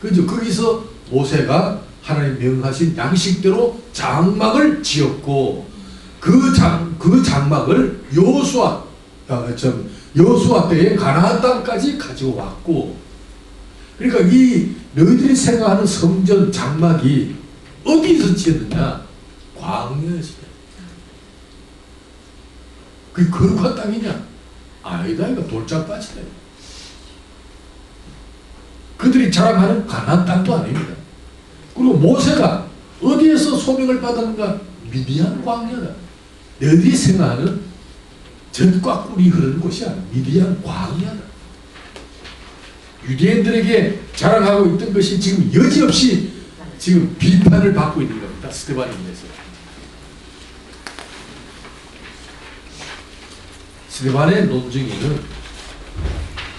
그죠? 거기서 모세가 하나님 명하신 양식대로 장막을 지었고, 그 장막을 여호수아 때에 가나안 땅까지 가지고 왔고, 그러니까 이 너희들이 생각하는 성전 장막이 어디서 지었느냐? 광야에서. 그게 거룩한 땅이냐? 아니다. 이거 돌짝밭이다. 그들이 자랑하는 가나안 땅도 아닙니다. 그리고 모세가 어디에서 소명을 받았는가? 미디안 광야다. 너희들이 생각하는 젖과 꿀이 흐르는 곳이 아니야. 미디안 광야다. 유대인들에게 자랑하고 있던 것이 지금 여지없이 지금 비판을 받고 있는 겁니다. 스데반에 의해서. 스데반의 논증에는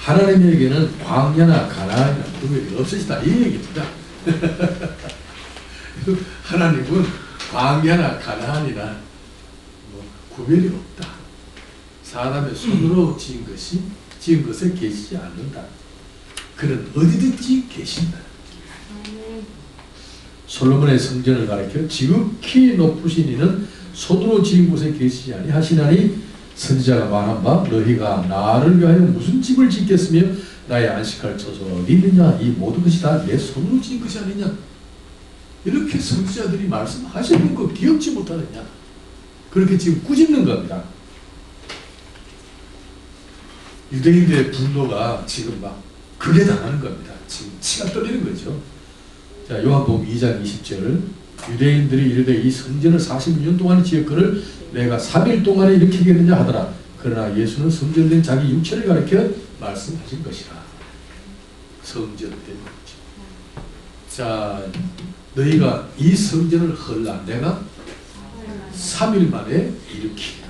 하나님에게는 광야나 가나안이나 구별이 없으시다, 이 얘기입니다. 하나님은 광야나 가나안이나 뭐 구별이 없다. 사람의 손으로 지은 것에 계시지 않는다. 그는 어디든지 계신다. 솔로몬의 성전을 가리켜 지극히 높으신 이는 손으로 지은 곳에 계시지 아니하시나니 선지자가 말한 바 너희가 나를 위하여 무슨 집을 짓겠으며 나의 안식할 처소가 어디 있느냐? 이 모든 것이 다 내 손으로 지은 것이 아니냐? 이렇게 선지자들이 말씀하시는 거 기억지 못하느냐? 그렇게 지금 꾸짖는 겁니다. 유대인들의 분노가 지금 막 극에 당하는 겁니다. 지금 치가 떨리는 거죠. 자, 요한복음 2장 20절, 유대인들이 이르되 이 성전을 46년 동안 지었거늘 내가 3일 동안에 일으키겠느냐 하더라. 그러나 예수는 성전된 자기 육체를 가리켜 말씀하신 것이라. 성전된 거죠. 자, 너희가 이 성전을 헐라 내가 3일 만에 일으키리라.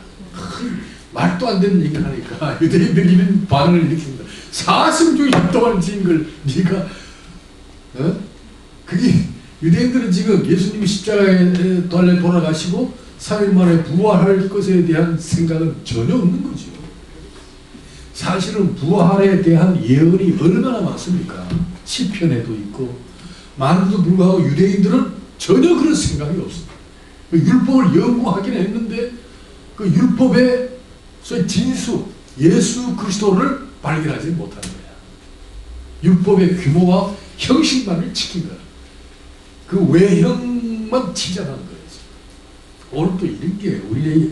말도 안 되는 얘기를 하니까 유대인들이 이런 반응을 일으킵니다. 46년 동안 지은 걸 네가 그게 유대인들은 지금 예수님이 십자가에 달려 돌아가시고 3일 만에 부활할 것에 대한 생각은 전혀 없는 거죠. 사실은 부활에 대한 예언이 얼마나 많습니까? 시편에도 있고 많은데도 불구하고 유대인들은 전혀 그런 생각이 없습니다. 그 율법을 연구하긴 했는데 그 율법의 소위 진수 예수 그리스도를 발견하지 못하는 거야. 율법의 규모와 형식만을 지킨 거야. 그 외형 엉망진창한 거예요. 오늘 또 이런 게 우리의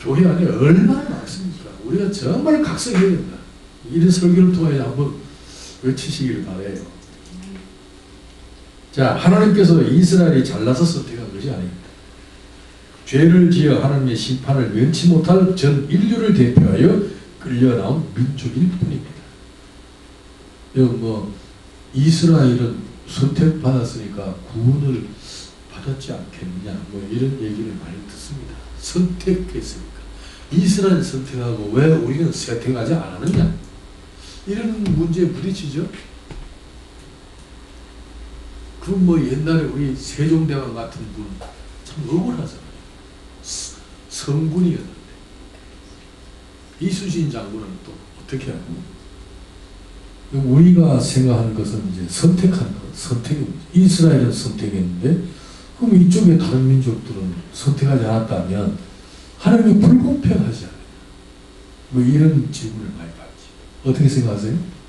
교회 안에 얼마나 많습니까? 우리가 정말 각성해야 된다. 이런 설교를 통해 한번 외치시기를 바라요. 자, 하나님께서 이스라엘이 잘나서 선택한 것이 아닙니다. 죄를 지어 하나님의 심판을 면치 못할 전 인류를 대표하여 끌려나온 민족일 뿐입니다. 뭐 이스라엘은 선택받았으니까 구원을 받았지 않겠느냐, 뭐 이런 얘기를 많이 듣습니다. 선택했으니까. 이스라엘 선택하고 왜 우리는 선택하지 않았느냐, 이런 문제에 부딪히죠. 그럼 뭐 옛날에 우리 세종대왕 같은 분 참 억울하잖아요. 성군이었는데 이순신 장군은 또 어떻게 하고? 우리가 생각하는 것은 이제 선택하는 것, 선택입니다. 이스라엘은 선택했는데 그럼 이쪽에 다른 민족들은 선택하지 않았다면 하나님이 불공평하지 않아요? 뭐 이런 질문을 많이 받지. 어떻게 생각하세요?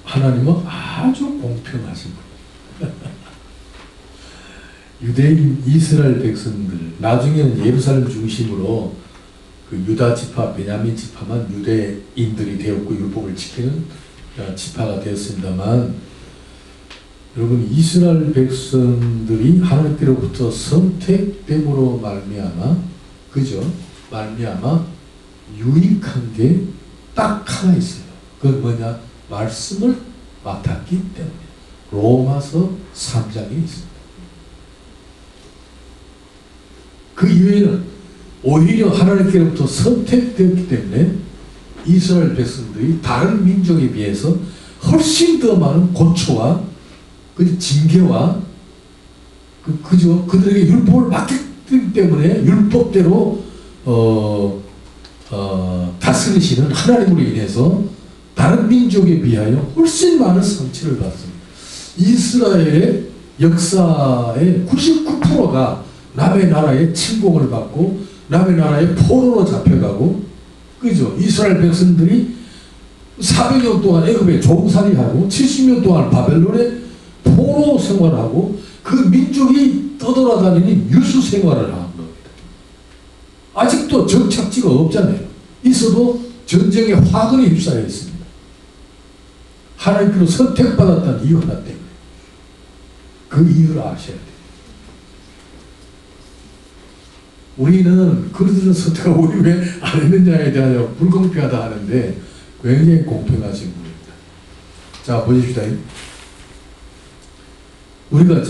하나님은 아주 공평하신 분. 유대인 이스라엘 백성들, 나중에는 예루살렘 중심으로 그 유다 지파, 베냐민 지파만 유대인들이 되었고 율법을 지키는 지파가 되었습니다만, 여러분 이스라엘 백성들이 하나님께로부터 선택됨으로 말미암아, 그죠? 말미암아 유익한 게 딱 하나 있어요. 그건 뭐냐? 말씀을 맡았기 때문에. 로마서 3장에 있습니다. 그 이외에는 오히려 하나님께로부터 선택되었기 때문에 이스라엘 백성들이 다른 민족에 비해서 훨씬 더 많은 고초와 그 징계와 그죠? 그들에게 율법을 맡겼기 때문에 율법대로 다스리시는 하나님으로 인해서 다른 민족에 비하여 훨씬 많은 상처를 받습니다. 이스라엘의 역사의 99%가 남의 나라의 침공을 받고 남의 나라의 포로로 잡혀가고, 그죠? 이스라엘 백성들이 400년 동안 애굽에 종살이하고 70년 동안 바벨론에 포로 생활하고 그 민족이 떠돌아다니는 유수 생활을 하는 겁니다. 아직도 정착지가 없잖아요. 있어도 전쟁에 화근이 휩싸여 있습니다. 하나님께로 선택받았다는 이유 하나 때문에. 그 이유를 아셔야 돼요. 우리는 그들은 선택하고 우리 왜 안 했느냐에 대하여 불공평하다 하는데 굉장히 공평하신 분입니다. 자, 보십시다. 우리가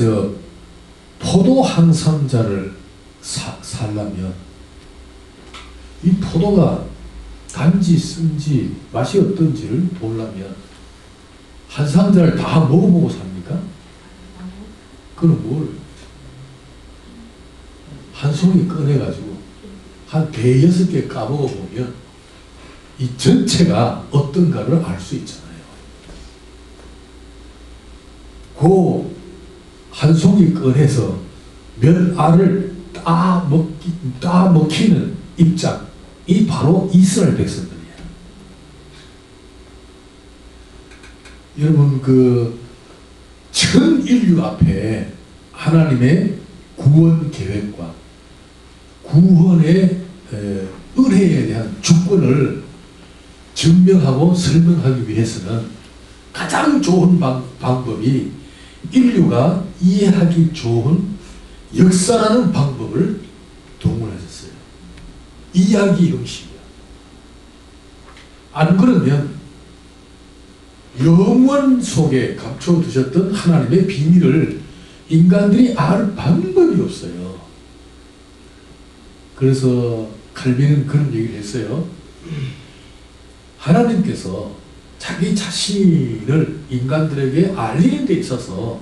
포도 한 상자를 살려면 이 포도가 단지 쓴지 맛이 어떤지를 보려면 한 상자를 다 먹어보고 삽니까? 그럼 뭘? 한 송이 꺼내가지고 한 5-6개 까먹어보면 이 전체가 어떤가를 알 수 있잖아요. 그 한 송이 꺼내서 몇 알을 따 먹히는 입장이 바로 이스라엘 백성들이에요. 여러분, 전 인류 앞에 하나님의 구원 계획과 구원의 은혜에 대한 주권을 증명하고 설명하기 위해서는 가장 좋은 방법이 인류가 이해하기 좋은 역사라는 방법을 동원하셨어요. 이야기 형식이야. 안 그러면 영원 속에 감춰두셨던 하나님의 비밀을 인간들이 알 방법이 없어요. 그래서 칼빈은 그런 얘기를 했어요. 하나님께서 자기 자신을 인간들에게 알리는 데 있어서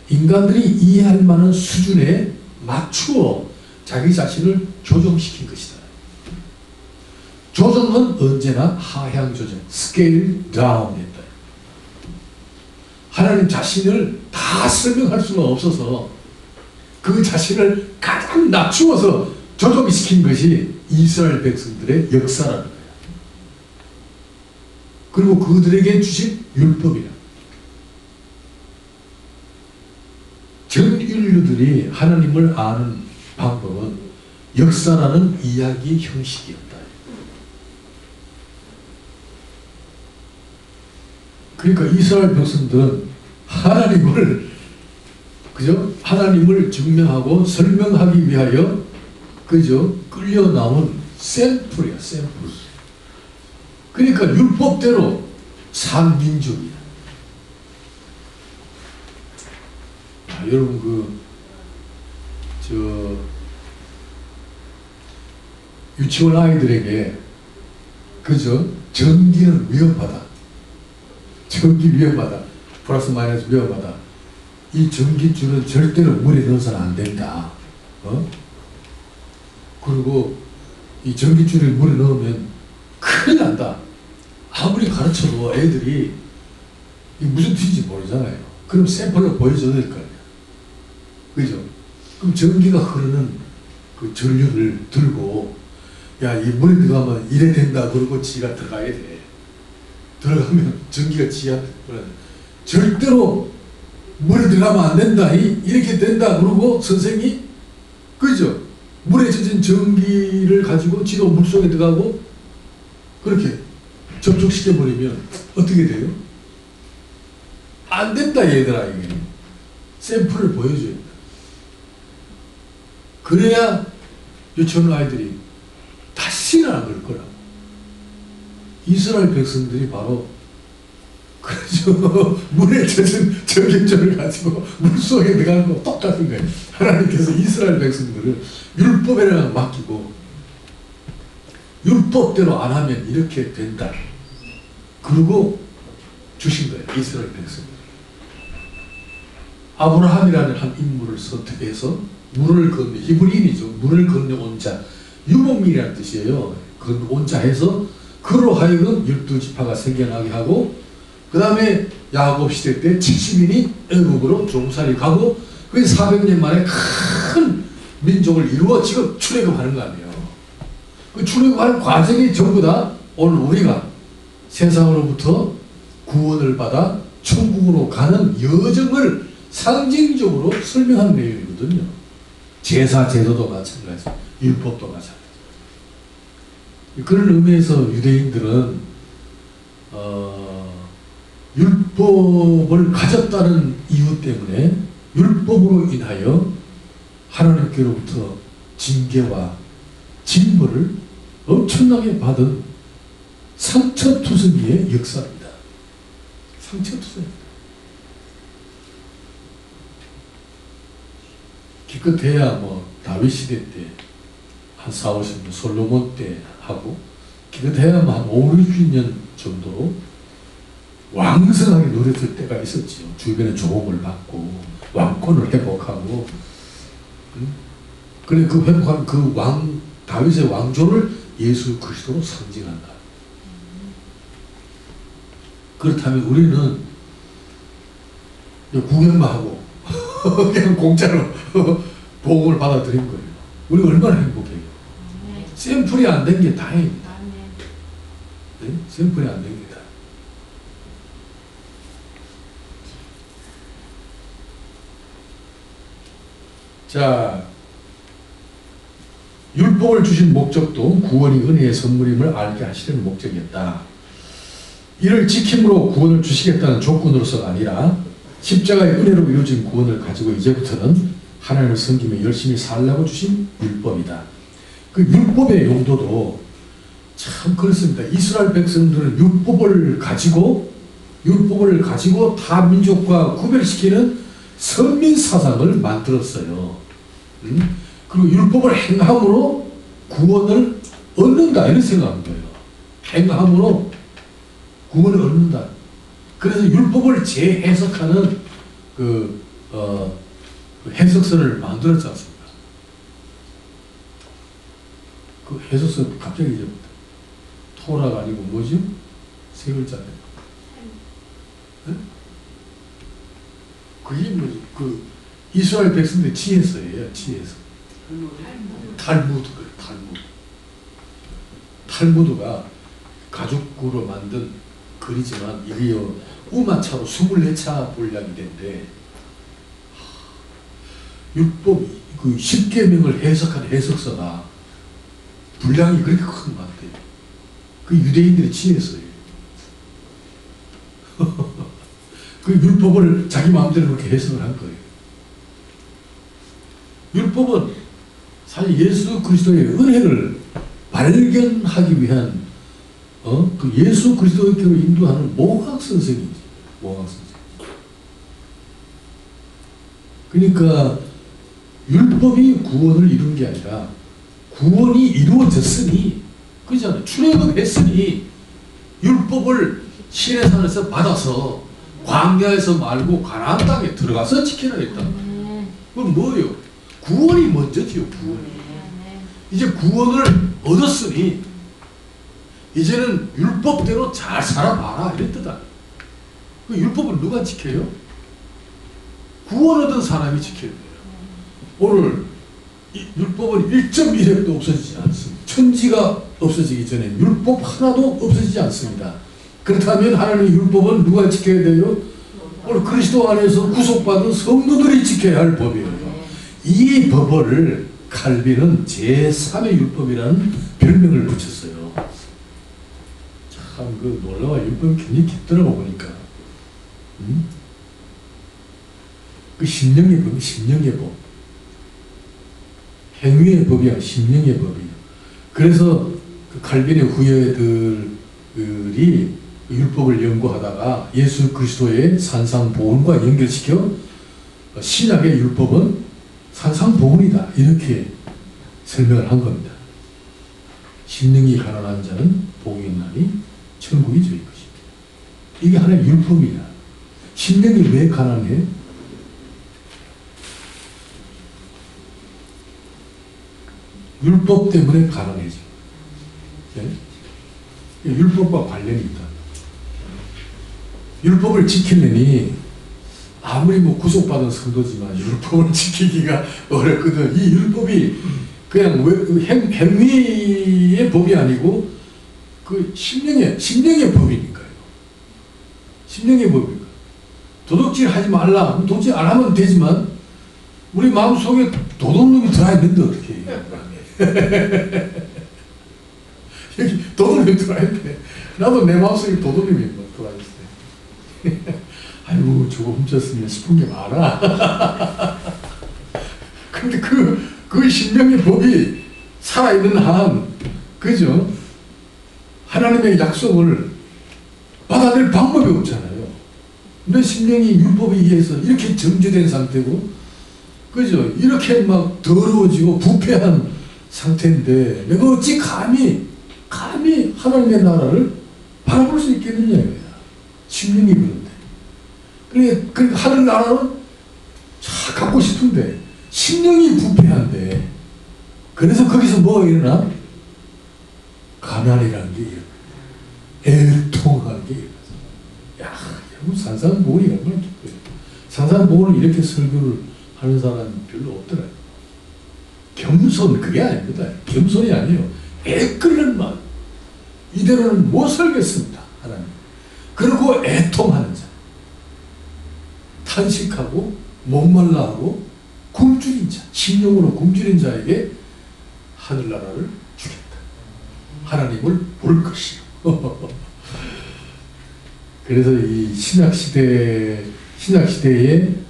인간들이 이해할 만한 수준에 맞추어 자기 자신을 조정시킨 것이다. 조정은 언제나 하향 조정, scale down 했다. 하나님 자신을 다 설명할 수가 없어서 그 자신을 가장 낮추어서 조정시킨 것이 이스라엘 백성들의 역사라는 거예요. 그리고 그들에게 주신 율법이라. 전 인류들이 하나님을 아는 방법은 역사라는 이야기 형식이었다. 그러니까 이스라엘 백성들은 하나님을 증명하고 설명하기 위하여 끌려 나온 샘플이야, 샘플. 그러니까 율법대로 산 민족이야. 여러분 유치원 아이들에게 전기는 위험하다. 전기 위험하다. 플러스 마이너스 위험하다. 이 전기줄은 절대로 물에 넣어서는 안 된다. 그리고 이 전기줄을 물에 넣으면 큰일 난다. 아무리 가르쳐도 애들이 무슨 뜻인지 모르잖아요. 그럼 샘플로 보여줘야 될 거 아니야. 그죠? 그럼 전기가 흐르는 그 전류를 들고, 야, 이 물에 들어가면 이래 된다. 그러고 지가 들어가야 돼. 들어가면 전기가 지한테 절대로 물에 들어가면 안 된다. 이렇게 된다. 그러고 선생이, 그죠? 물에 젖은 전기를 가지고 지도 물속에 들어가고 그렇게 접촉시켜버리면 어떻게 돼요? 안 된다, 얘들아. 이게 샘플을 보여줘야 된다. 그래야 유치원 아이들이 다시는 안 그럴 거라고. 이스라엘 백성들이 바로 물에 젖은 전기줄을 가지고 물속에 들어가는 거 똑같은 거예요. 하나님께서 이스라엘 백성들을 율법에만 맡기고 율법대로 안 하면 이렇게 된다. 그러고 주신 거예요. 이스라엘 백성들. 아브라함이라는 한 인물을 선택해서 물을 건너, 히브리인이죠. 물을 건너온 자, 유목민이라는 뜻이에요. 건너온 자 해서 그로 하여금 12지파가 생겨나게 하고, 그 다음에 야곱 시대 때 70인이 애국으로 종살이 가고, 그게 400년 만에 큰 민족을 이루어 지금 출애굽하는 거 아니에요. 그 출애굽하는 과정이 전부 다 오늘 우리가 세상으로부터 구원을 받아 천국으로 가는 여정을 상징적으로 설명하는 내용이거든요. 제사 제도도 마찬가지고 율법도 마찬가지고. 그런 의미에서 유대인들은 율법을 가졌다는 이유 때문에 율법으로 인하여 하나님께로부터 징계와 징벌을 엄청나게 받은 상처투성이의 역사입니다. 상처투성입니다. 기껏해야 다윗 시대 때 한 40, 50년, 솔로몬 때 하고, 기껏해야 한 5, 60년 정도 왕성하게 누렸을 때가 있었죠. 주변에 조공을 받고 왕권을 회복하고, 그래 그 회복한 그 다윗의 왕조를 예수 그리스도로 상징한다. 그렇다면 우리는 구경만 하고 그냥 공짜로 복음을 받아들인 거예요. 우리 얼마나 행복해요. 샘플이 안 된 게 다행입니다. 네? 샘플이 안 됩니다. 자, 율법을 주신 목적도 구원이 은혜의 선물임을 알게 하시려는 목적이었다. 이를 지킴으로 구원을 주시겠다는 조건으로서가 아니라 십자가의 은혜로 이루어진 구원을 가지고 이제부터는 하나님을 섬기며 열심히 살라고 주신 율법이다. 그 율법의 용도도 참 그렇습니다. 이스라엘 백성들은 율법을 가지고 타 민족과 구별시키는 선민 사상을 만들었어요. 그리고 율법을 행함으로 구원을 얻는다, 이런 생각한 거예요. 행함으로 구원을 얻는다. 그래서 율법을 재해석하는 그 해석서를 만들었지 않습니까? 그 해석서 갑자기 이제 토라가 아니고 뭐죠? 세 글자네. 네? 그게 뭐지? 그 이스라엘 백성들의 지혜서예요. 지혜서. 탈무드. 탈무드가 가죽으로 만든 그 거리지만 이게요 우마차로 24차 분량이 된대. 율법 그 10계명을 해석한 해석서가 분량이 그렇게 큰 것 같아요. 그 유대인들이 지혜서예요. 그 율법을 자기 마음대로 그렇게 해석을 한 거예요. 율법은 사실 예수 그리스도의 은혜를 발견하기 위한 그 예수 그리스도께로 인도하는 모학 선생이지. 모학 선생. 그러니까 율법이 구원을 이룬 게 아니라 구원이 이루어졌으니, 그잖아요. 출애굽했으니 율법을 시내산에서 받아서 광야에서 말고 가나안 땅에 들어가서 지켜야 했다. 그건 뭐예요? 구원이 먼저지요. 구원이. 이제 구원을 얻었으니 이제는 율법대로 잘 살아봐라 이런 뜻이다. 그 율법을 누가 지켜요? 구원 얻은 사람이 지켜야 돼요. 오늘 이 율법은 1.1획도 없어지지 않습니다. 천지가 없어지기 전에 율법 하나도 없어지지 않습니다. 그렇다면 하나님의 율법은 누가 지켜야 돼요? 오늘 그리스도 안에서 구속받은 성도들이 지켜야 할 법이에요. 이 법을 칼빈은 제3의 율법이라는 별명을 붙였어요. 참 그 놀라워. 율법이 굉장히 깊더라고 보니까. 그 심령의 법, 심령의 법. 행위의 법이 아니라 심령의 법이에요. 그래서 그 칼빈의 후예들이 율법을 연구하다가 예수 그리스도의 산상보훈과 연결시켜 신약의 율법은 산상보훈이다 이렇게 설명을 한 겁니다. 심령이 가난한 자는 복이 있나니 천국이 저희 것입니다. 이게 하나의 율법이야. 심령이 왜 가난해? 율법 때문에 가난해져. 네? 율법과 관련이 있다. 율법을 지키려니 아무리 뭐 구속받은 성도지만 율법을 지키기가 어렵거든. 이 율법이 그냥 행위의 법이 아니고 그 심령의 법이니까요. 심령의 법이니까. 도둑질 하지 말라. 도둑질 안 하면 되지만 우리 마음속에 도둑놈이 들어있는데 어떻게 해요? 여기 도둑놈이 들어있대. 나도 내 마음속에 도둑놈이 들어있어. 아이고 저거 훔쳤으면 싶은 게 많아. 근데 그 심령의 법이 살아있는 한, 그죠? 하나님의 약속을 받아낼 방법이 없잖아요. 내 심령이 율법에 의해서 이렇게 정죄된 상태고, 그죠? 이렇게 막 더러워지고 부패한 상태인데 내가 어찌 감히 하나님의 나라를 바라볼 수 있겠느냐 이거야. 심령이 그런데. 그러니까 하늘 나라는 참 갖고 싶은데 심령이 부패한데, 그래서 거기서 뭐가 일어나? 가난이라는 게 일어나. 애통하는 게 일어나. 야, 여러분 산상보훈이 얼마나 기뻐요. 산상보훈을 이렇게 설교를 하는 사람은 별로 없더라고요. 겸손, 그게 아닙니다. 겸손이 아니에요. 애끓는 마음. 이대로는 못 살겠습니다. 하나님. 그리고 애통하는 자. 탄식하고 목말라하고 굶주린 자, 심령으로 굶주린 자에게 하늘나라를 주겠다. 하나님을 볼 것이요. 그래서 이 신약시대의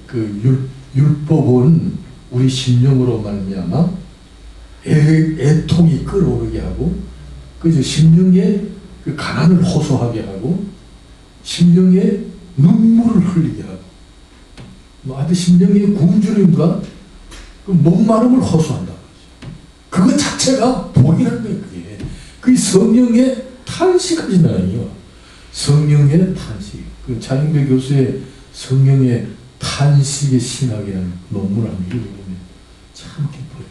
그 율법은 우리 심령으로 말미암아 애통이 끓어오르게 하고, 그저 심령의 그 가난을 호소하게 하고, 심령의 눈물을 흘리게 하고, 아주 심령의 굶주림과 그 목마름을 호소한다. 그것 자체가 복이라는 거예요. 그게 성령의 탄식하신다니요. 성령의 탄식. 그 장인배 교수의 성령의 탄식의 신학이라는 논문을 한번 읽어보면 참 기뻐요.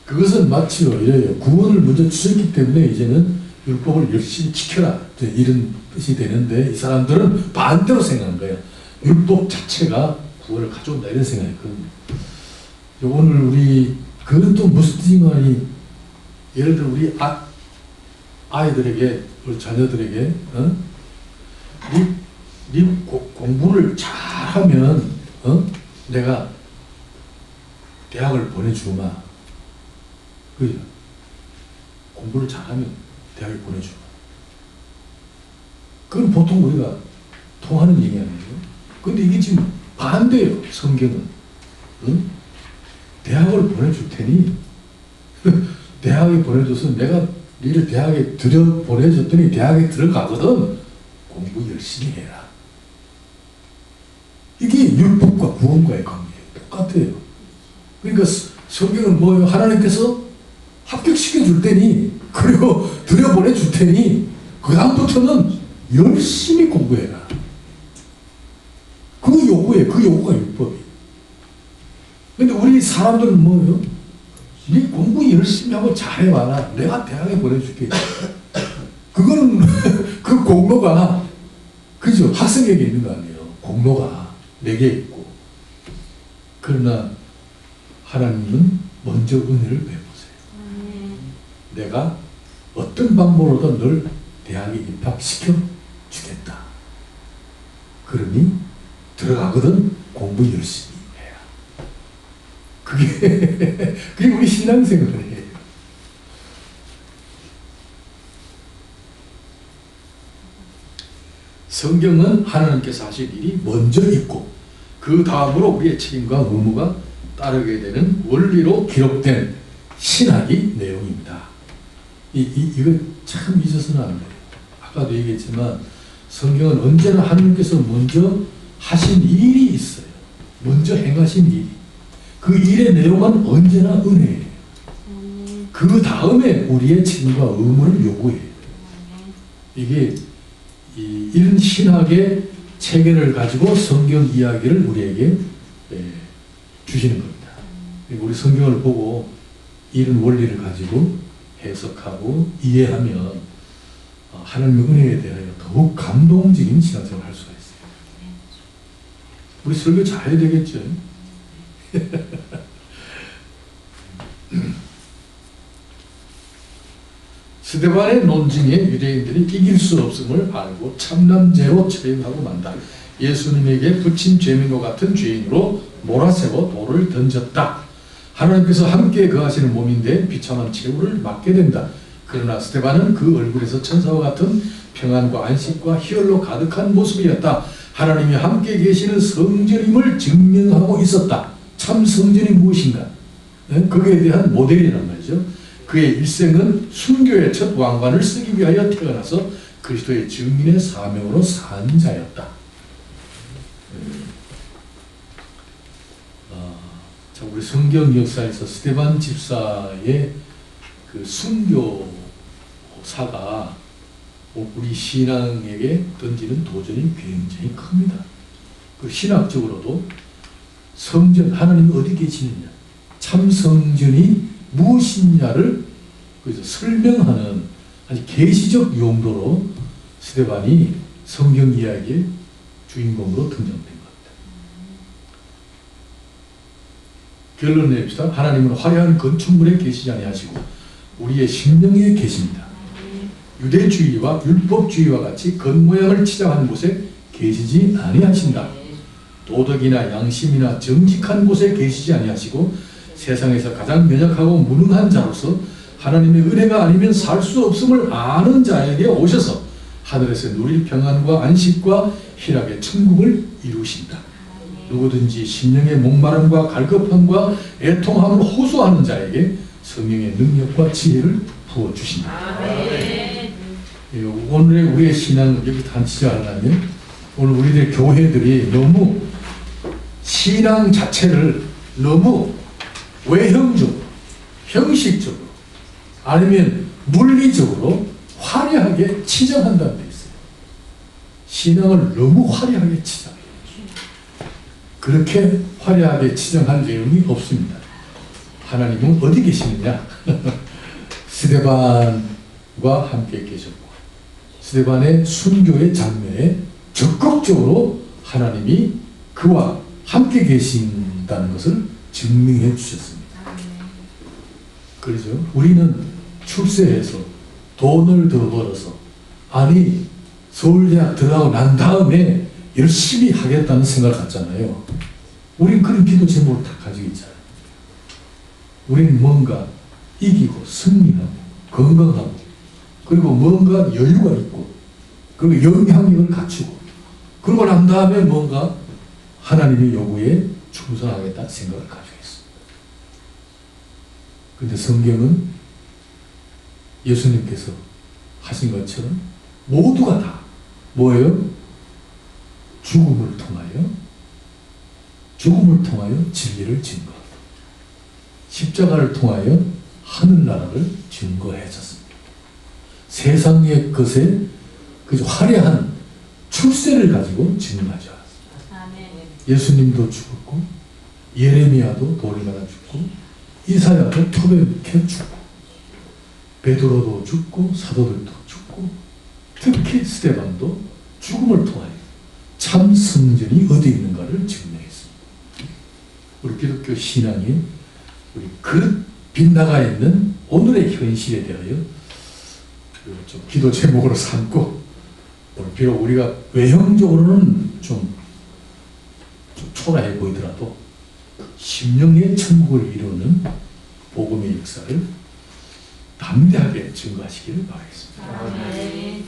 그것은 마치요 이래요. 구원을 먼저 주셨기 때문에 이제는 율법을 열심히 지켜라 이런 뜻이 되는데, 이 사람들은 반대로 생각한 거예요. 율법 자체가 구원을 가져온다 이런 생각이거든요. 오늘 우리 그건 또 무슨 뜻인가니, 예를 들어 우리 아이들에게, 우리 자녀들에게, 네 공부를 잘하면, 내가 대학을 보내주마. 그죠? 공부를 잘하면 대학에 보내주마. 그건 보통 우리가 통하는 얘기 아니에요? 근데 이게 지금 반대예요, 성경은. 대학을 보내줄 테니, 대학에 보내줘서 내가 니를 대학에 보내줬더니 대학에 들어가거든. 공부 열심히 해라. 이게 율법과 구원과의 관계예요. 똑같아요. 그러니까 성경은 뭐예요? 하나님께서 합격시켜 줄 테니, 그리고 들여보내 줄 테니, 그 다음부터는 열심히 공부해라. 그거 요구예요. 그 요구가 율법이에요. 근데 우리 사람들은 뭐예요? 네 공부 열심히 하고 잘해봐라. 내가 대학에 보내줄게. 그거는 그 공로가, 그죠? 학생에게 있는 거 아니에요. 공로가 내게 있고. 그러나 하나님은 먼저 은혜를 베푸세요. 내가 어떤 방법으로든 널 대학에 입학시켜 주겠다. 그러니 들어가거든 공부 열심히 해라. 그게 우리 신앙생활이에요. 성경은 하나님께서 하실 일이 먼저 있고, 그 다음으로 우리의 책임과 의무가 따르게 되는 원리로 기록된 신학의 내용입니다. 이거 참 잊어서는 안 돼요. 아까도 얘기했지만 성경은 언제나 하나님께서 먼저 하신 일이 있어요. 먼저 행하신 일이. 그 일의 내용은 언제나 은혜예요. 그 다음에 우리의 책임과 의무를 요구해요. 이게 이런 신학의 체계를 가지고 성경 이야기를 우리에게 주시는 겁니다. 우리 성경을 보고 이런 원리를 가지고 해석하고 이해하면 하나님의 은혜에 대하여 더욱 감동적인 신앙생활을 할 수가 있어요. 우리 설교 잘해야 되겠죠? 스데반의 논증에 유대인들이 이길 수 없음을 알고 참남죄로 처형하고 만다. 예수님에게 붙인 죄민과 같은 죄인으로 몰아세워 돌을 던졌다. 하나님께서 함께 거하시는 몸인데 비참한 최후를 맞게 된다. 그러나 스데반은 그 얼굴에서 천사와 같은 평안과 안식과 희열로 가득한 모습이었다. 하나님이 함께 계시는 성전임을 증명하고 있었다. 참 성전이 무엇인가? 거기에 대한 모델이란 말이죠. 그의 일생은 순교의 첫 왕관을 쓰기 위하여 태어나서 그리스도의 증인의 사명으로 산 자였다. 자, 우리 성경 역사에서 스데반 집사의 그 순교사가 우리 신앙에게 던지는 도전이 굉장히 큽니다. 그 신학적으로도 성전, 하나님이 어디 계시느냐, 참 성전이 무엇이냐를 설명하는 아주 계시적 용도로 스데반이 성경 이야기의 주인공으로 등장된 겁니다. 결론 내립시다. 하나님은 화려한 건축물에 계시지 아니하시고 우리의 심령에 계십니다. 유대주의와 율법주의와 같이 겉모양을 치장한 곳에 계시지 아니하신다. 도덕이나 양심이나 정직한 곳에 계시지 아니하시고 세상에서 가장 연약하고 무능한 자로서 하나님의 은혜가 아니면 살 수 없음을 아는 자에게 오셔서 하늘에서 누릴 평안과 안식과 희락의 천국을 이루신다. 누구든지 심령의 목마름과 갈급함과 애통함을 호소하는 자에게 성령의 능력과 지혜를 부어주신다. 오늘의 우리의 신앙을 여기 단치지 않으면 오늘 우리들 교회들이 너무 신앙 자체를 너무 외형적으로, 형식적으로, 아니면 물리적으로 화려하게 치장한다는 데 있어요. 신앙을 너무 화려하게 치장해요. 그렇게 화려하게 치장할 내용이 없습니다. 하나님은 어디 계시느냐? 스데반과 함께 계셨고, 스데반의 순교의 장면에 적극적으로 하나님이 그와 함께 계신다는 것을 증명해 주셨습니다. 그래서 우리는 출세해서 돈을 더 벌어서 아니 서울대학 들어가고 난 다음에 열심히 하겠다는 생각을 갖잖아요. 우린 그런 기도 제목을 다 가지고 있잖아요. 우리는 뭔가 이기고 승리하고 건강하고 그리고 뭔가 여유가 있고 그리고 영향력을 갖추고 그러고 난 다음에 뭔가 하나님의 요구에 충성하겠다 생각을 가지고 있습니다. 그런데 성경은 예수님께서 하신 것처럼 모두가 다 뭐예요? 죽음을 통하여 진리를 증거하고 십자가를 통하여 하늘나라를 증거해줬습니다. 세상의 것에 그 화려한 출세를 가지고 증거하지 않았습니다. 예수님도 죽었고 예레미야도 돌에 맞아 죽고 이사야도 톱에 묵혀 죽고 베드로도 죽고 사도들도 죽고 특히 스데반도 죽음을 통하여 참 성전이 어디 있는가를 증명했습니다. 우리 기독교 신앙이 우리 그 빗나가 있는 오늘의 현실에 대하여 좀 기도 제목으로 삼고 비록 우리가 외형적으로는 좀 초라해 보이더라도 심령의 천국을 이루는 복음의 역사를 담대하게 증거하시기를 바라겠습니다. 아멘.